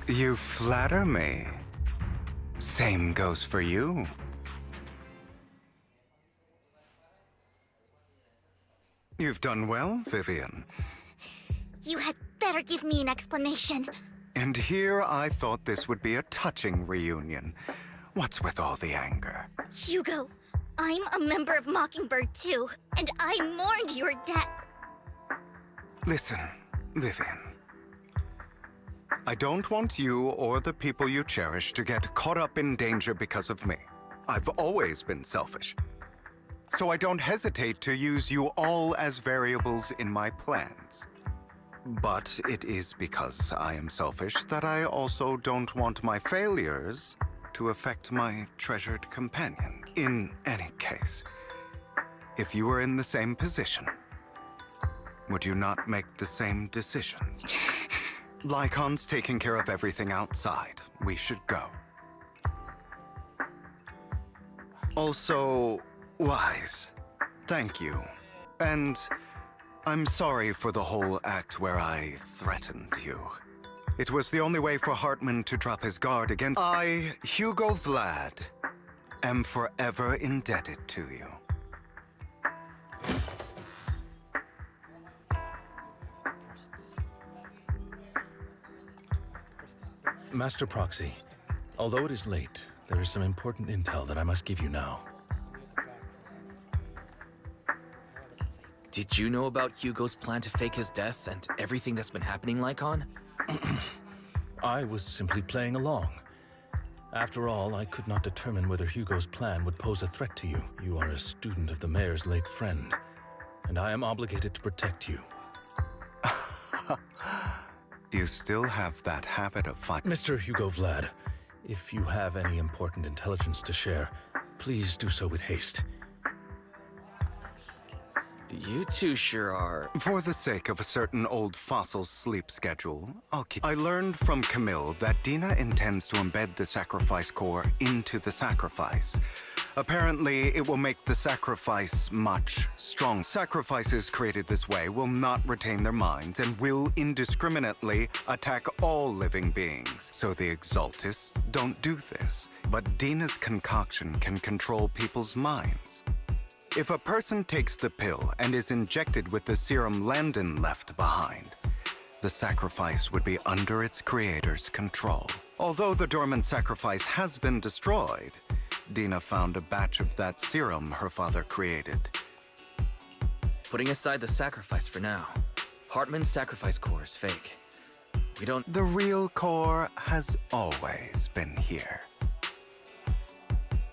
You flatter me. Same goes for you. You've done well, Vivian. You had better give me an explanation. And here I thought this would be a touching reunion. What's with all the anger? Hugo, I'm a member of Mockingbird too, and I mourned your death. Listen, Vivian. I don't want you or the people you cherish to get caught up in danger because of me. I've always been selfish. So I don't hesitate to use you all as variables in my plans. But it is because I am selfish that I also don't want my failures to affect my treasured companion. In any case, if you were in the same position, would you not make the same decisions? Lycon's taking care of everything outside. We should go. Also, Wise, thank you. And I'm sorry for the whole act where I threatened you. It was the only way for Hartman to drop his guard against— I, Hugo Vlad, am forever indebted to you. Master Proxy, although it is late, there is some important intel that I must give you now. Did you know about Hugo's plan to fake his death and everything that's been happening, Lycon? I was simply playing along. After all, I could not determine whether Hugo's plan would pose a threat to you. You are a student of the Mayor's late friend, and I am obligated to protect you. You still have that habit of fighting. Mr. Hugo Vlad, if you have any important intelligence to share, please do so with haste. You two sure are. For the sake of a certain old fossil's sleep schedule, I'll keep— I learned from Camille that Dina intends to embed the sacrifice core into the sacrifice. Apparently, it will make the sacrifice much stronger. Sacrifices created this way will not retain their minds and will indiscriminately attack all living beings. So the Exaltists don't do this. But Dina's concoction can control people's minds. If a person takes the pill and is injected with the serum Landon left behind, the sacrifice would be under its creator's control. Although the dormant sacrifice has been destroyed, Dina found a batch of that serum her father created. Putting aside the sacrifice for now, Hartman's sacrifice core is fake. We don't— The real core has always been here.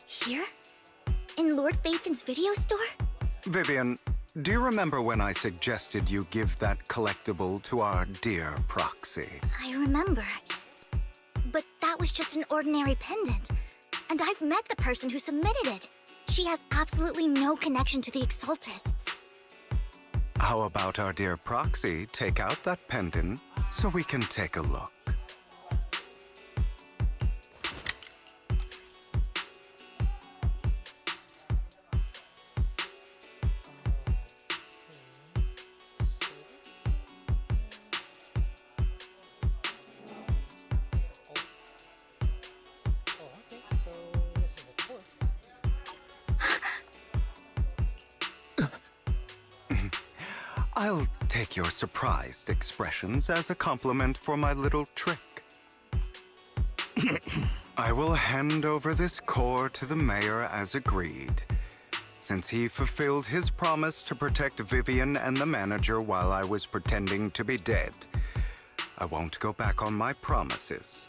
Here? In Lord Phaethan's video store? Vivian, do you remember when I suggested you give that collectible to our dear Proxy? I remember. But that was just an ordinary pendant. And I've met the person who submitted it. She has absolutely no connection to the Exaltists. How about our dear Proxy take out that pendant so we can take a look? I'll take your surprised expressions as a compliment for my little trick. I will hand over this core to the mayor as agreed. Since he fulfilled his promise to protect Vivian and the manager while I was pretending to be dead, I won't go back on my promises.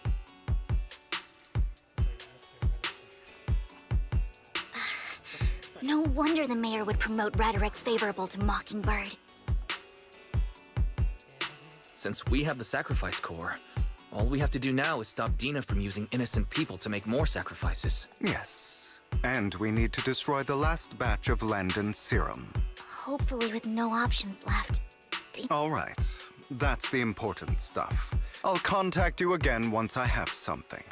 No wonder the mayor would promote rhetoric favorable to Mockingbird. Since we have the sacrifice core, all we have to do now is stop Dina from using innocent people to make more sacrifices. Yes, and we need to destroy the last batch of Landon's serum. Hopefully with no options left. All right, that's the important stuff. I'll contact you again once I have something.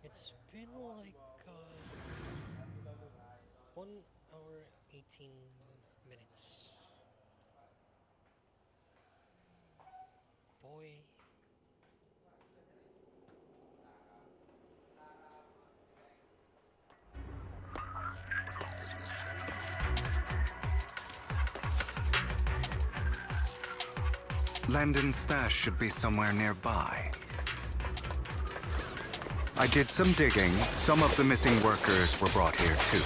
It's been like 1 hour 18 minutes. Boy. Landon's stash should be somewhere nearby. I did some digging. Some of the missing workers were brought here too.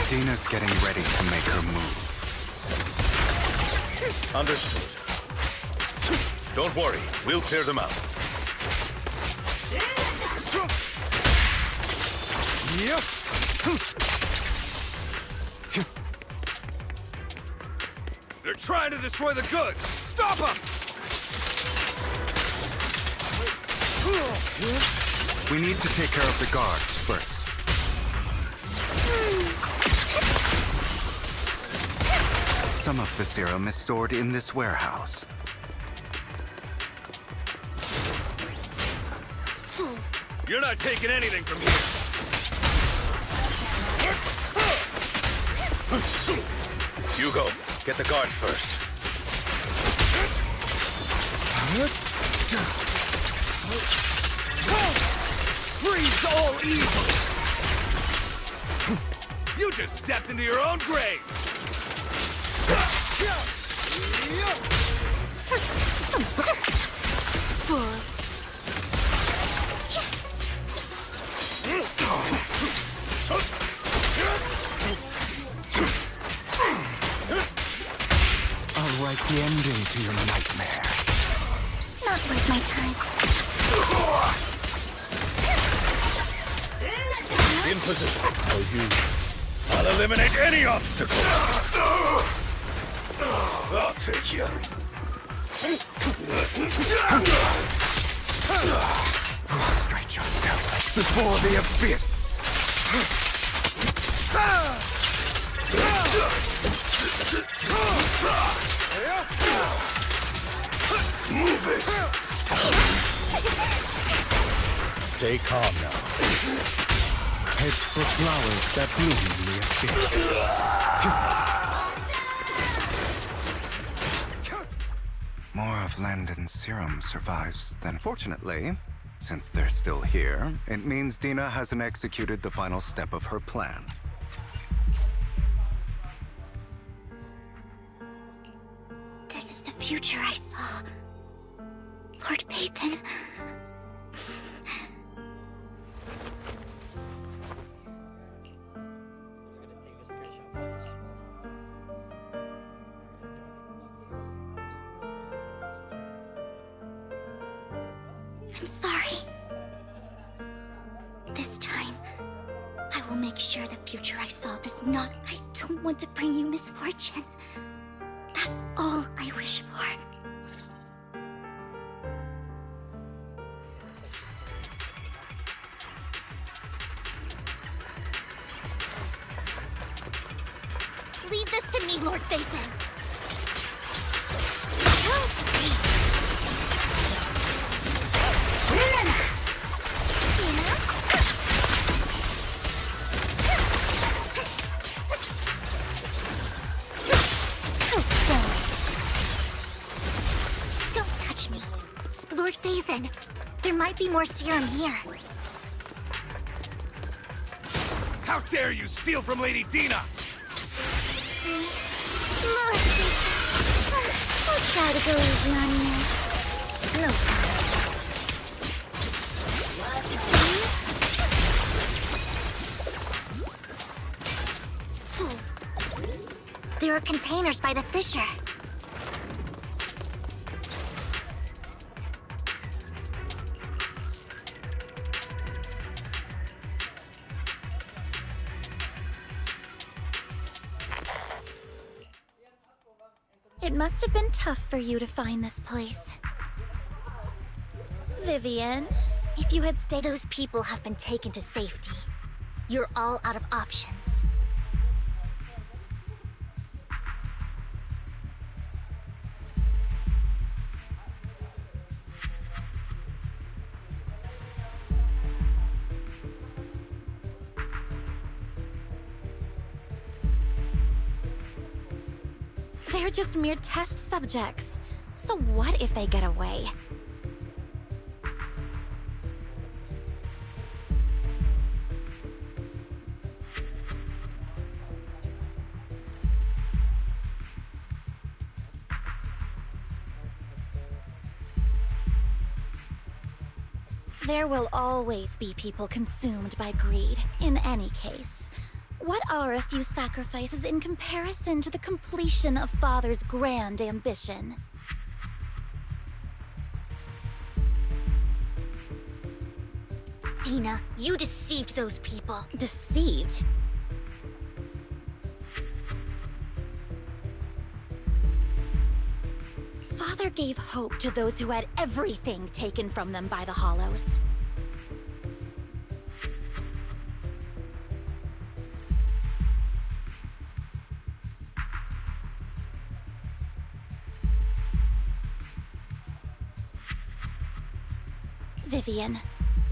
Dina's getting ready to make her move. Understood. Don't worry, we'll clear them out. They're trying to destroy the goods! Stop them! We need to take care of the guards first. Some of the serum is stored in this warehouse. You're not taking anything from here! Hugo, get the guards first. Freeze all evil! You just stepped into your own grave! Fools. I'll write the ending to your nightmare. Not worth my time. In position. I'll eliminate any obstacle. I'll take you. Prostrate yourself before the abyss. Move it. Stay calm now. Head for flowers that bloom in the abyss. More of Landon's serum survives than fortunately. Since they're still here, it means Dina hasn't executed the final step of her plan. This is the future I saw. Lord Pathan. I'm sorry. This time, I will make sure the future I saw does not. I don't want to bring you misfortune. That's all I wish for. Leave this to me, Lord Phaethon. Don't touch me. Lord Phaethon, there might be more serum here. How dare you steal from Lady Dina! Lord Phaethon, I'll try to go easy on you. No problem. There are containers by the fissure. It must have been tough for you to find this place. Vivian, if you had stayed, those people have been taken to safety. You're all out of options. They're just mere test subjects. So what if they get away? There will always be people consumed by greed, in any case. What are a few sacrifices in comparison to the completion of Father's grand ambition? Dina, you deceived those people. Deceived? Father gave hope to those who had everything taken from them by the Hollows. Vivian,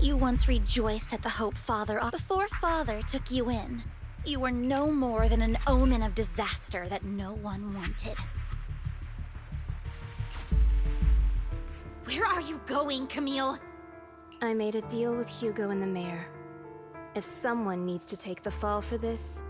you once rejoiced at the hope Father offered. Before Father took you in, you were no more than an omen of disaster that no one wanted. Where are you going, Camille? I made a deal with Hugo and the mayor. If someone needs to take the fall for this,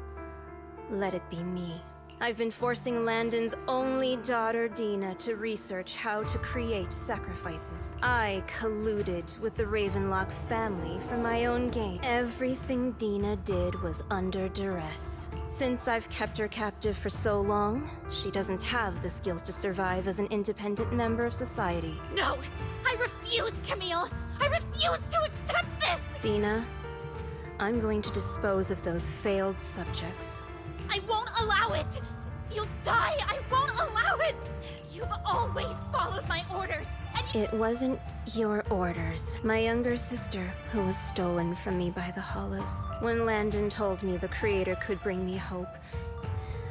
let it be me. I've been forcing Landon's only daughter, Dina, to research how to create sacrifices. I colluded with the Ravenlock family for my own gain. Everything Dina did was under duress. Since I've kept her captive for so long, she doesn't have the skills to survive as an independent member of society. No! I refuse, Camille! I refuse to accept this! Dina, I'm going to dispose of those failed subjects. I won't allow it! You'll die! I won't allow it! You've always followed my orders, and It wasn't your orders. My younger sister, who was stolen from me by the Hollows. When Landon told me the Creator could bring me hope,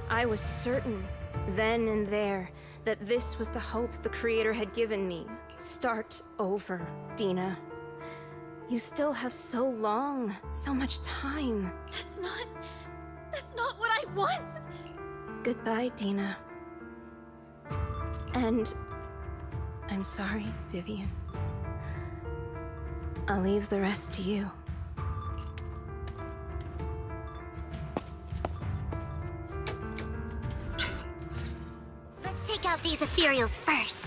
I was certain, then and there, that this was the hope the Creator had given me. Start over, Dina. You still have so long, so much time. That's not what I want! Goodbye, Dina. And I'm sorry, Vivian. I'll leave the rest to you. Let's take out these ethereals first.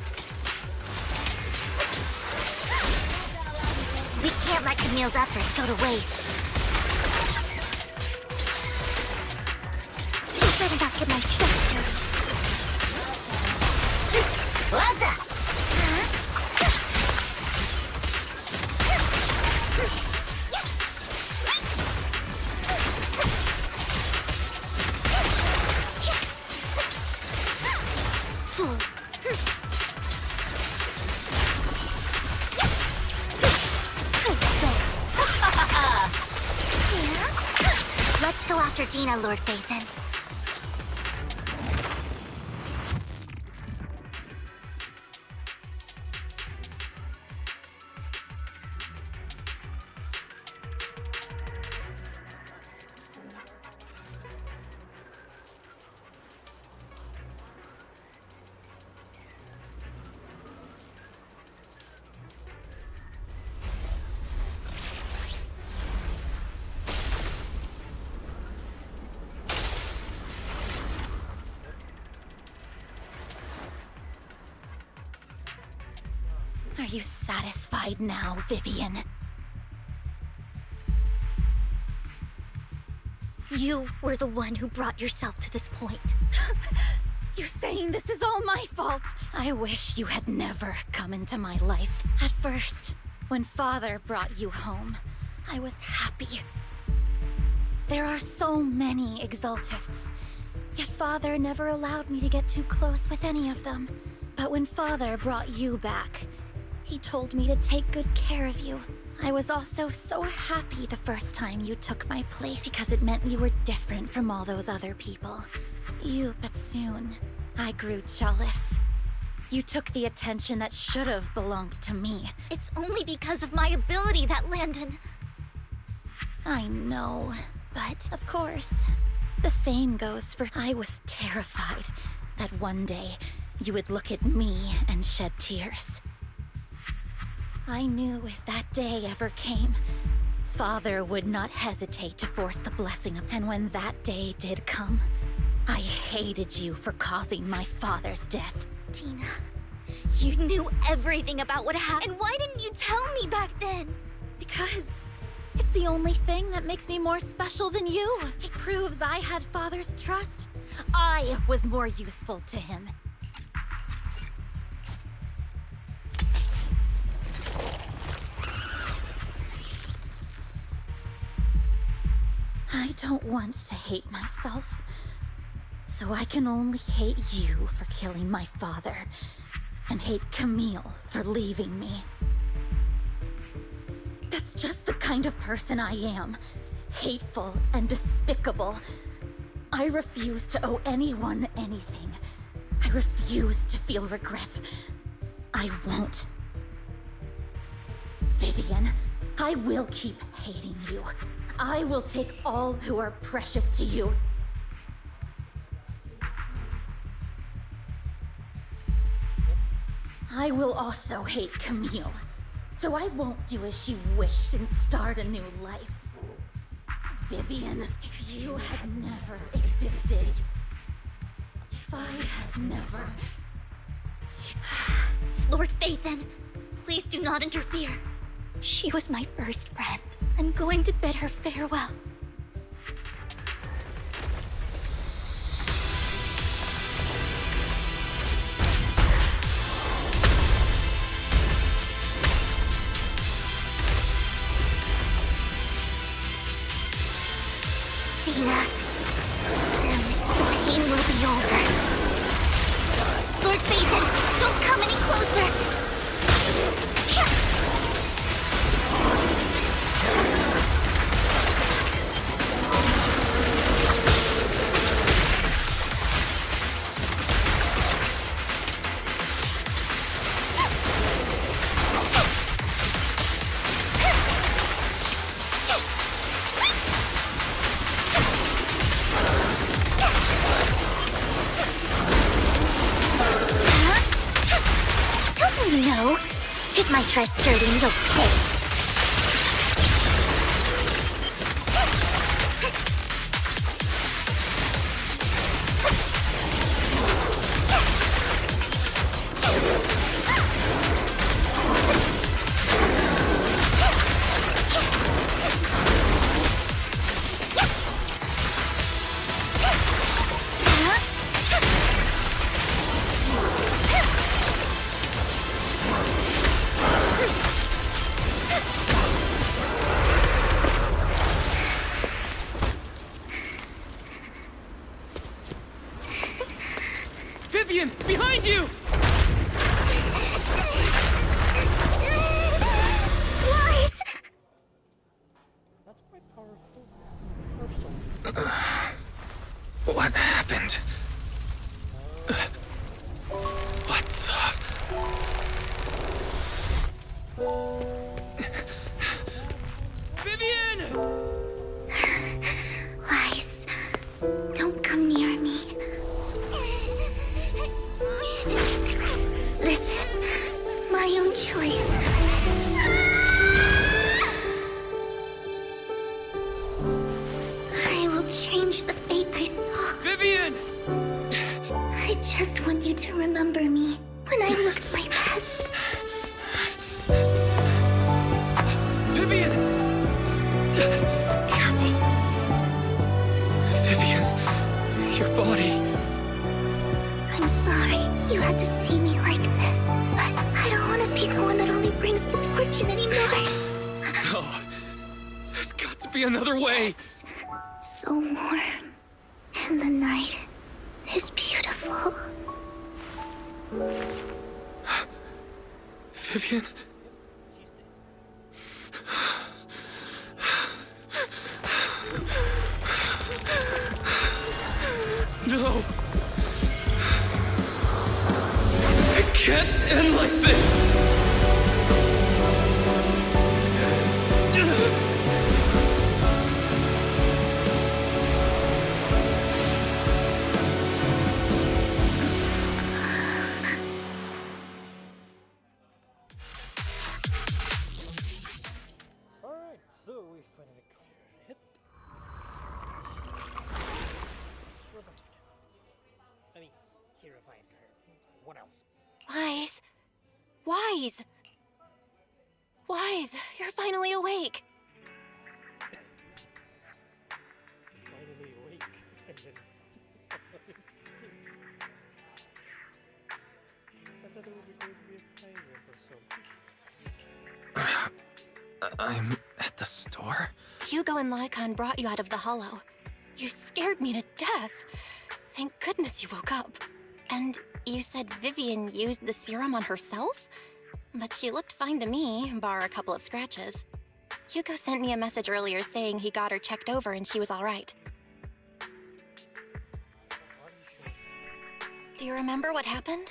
We can't let Camille's efforts go to waste. You better not get my trust dirty. What's up? Let's go after Dina, Lord Phaethon. Are you satisfied now, Vivian? You were the one who brought yourself to this point. You're saying this is all my fault? I wish you had never come into my life. At first, when Father brought you home, I was happy. There are so many Exaltists, yet Father never allowed me to get too close with any of them. But when Father brought you back, he told me to take good care of you. I was also so happy the first time you took my place because it meant you were different from all those other people. But soon, I grew jealous. You took the attention that should have belonged to me. It's only because of my ability that Landon... I know, but of course, the same goes for... I was terrified that one day you would look at me and shed tears. I knew if that day ever came, Father would not hesitate to force the blessing of... And when that day did come, I hated you for causing my father's death. Tina, you knew everything about what happened. And why didn't you tell me back then? Because it's the only thing that makes me more special than you. It proves I had Father's trust. I was more useful to him. I don't want to hate myself. So I can only hate you for killing my father, and hate Camille for leaving me. That's just the kind of person I am. Hateful and despicable. I refuse to owe anyone anything. I refuse to feel regret. I won't. Vivian, I will keep hating you. I will take all who are precious to you. I will also hate Camille. So I won't do as she wished and start a new life. Vivian, if you had never existed, if I had never... Lord Phaethon, please do not interfere. She was my first friend. I'm going to bid her farewell. Dina, soon the pain will be over. Lord Phaethon, don't come any closer! No, hit my try sturdy and you'll pay. Vivian, behind you! Lies! That's quite powerful. Person. What happened? What the... Vivian! Lies. Don't come near me. This is my own choice. I will change the fate I saw. Vivian! I just want you to remember me when I looked my best. Vivian! Careful. Vivian, your body. I'm sorry you had to see me like this, but I don't want to be the one that only brings misfortune anymore. No. There's got to be another way. It's so warm, and the night is beautiful. Vivian? No. It can't end like this. Alright, so we finally cleared it. Revived. I mean, he revived her. What else? Wise. Wise. Wise, you're finally awake. Finally awake. And then... I thought it would be going to be a Skyrim or something. I'm at the store? Hugo and Lycon brought you out of the hollow. You scared me to death. Thank goodness you woke up. And you said Vivian used the serum on herself? But she looked fine to me, bar a couple of scratches. Hugo sent me a message earlier saying he got her checked over and she was all right. Do you remember what happened?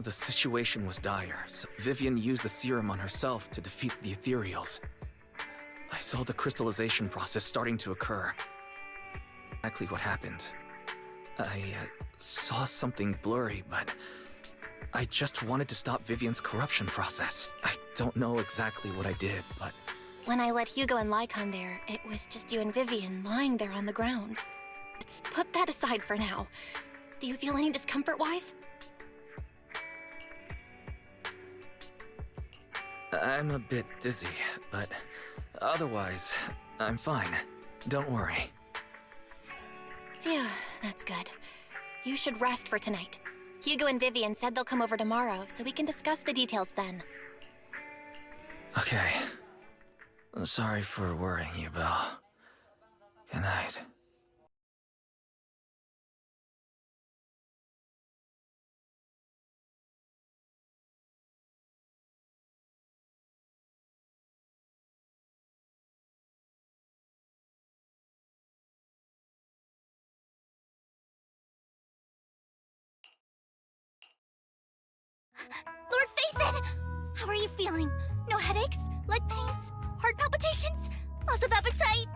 The situation was dire, so Vivian used the serum on herself to defeat the ethereals. I saw the crystallization process starting to occur. Exactly what happened. I saw something blurry, but I just wanted to stop Vivian's corruption process. I don't know exactly what I did, but... When I let Hugo and Lycon there, it was just you and Vivian lying there on the ground. Let's put that aside for now. Do you feel any discomfort-wise? I'm a bit dizzy, but otherwise, I'm fine. Don't worry. Phew, that's good. You should rest for tonight. Hugo and Vivian said they'll come over tomorrow, so we can discuss the details then. Okay. Sorry for worrying you, Belle. Good night. Lord Phaethon! How are you feeling? No headaches? Leg pains? Heart palpitations? Loss of appetite?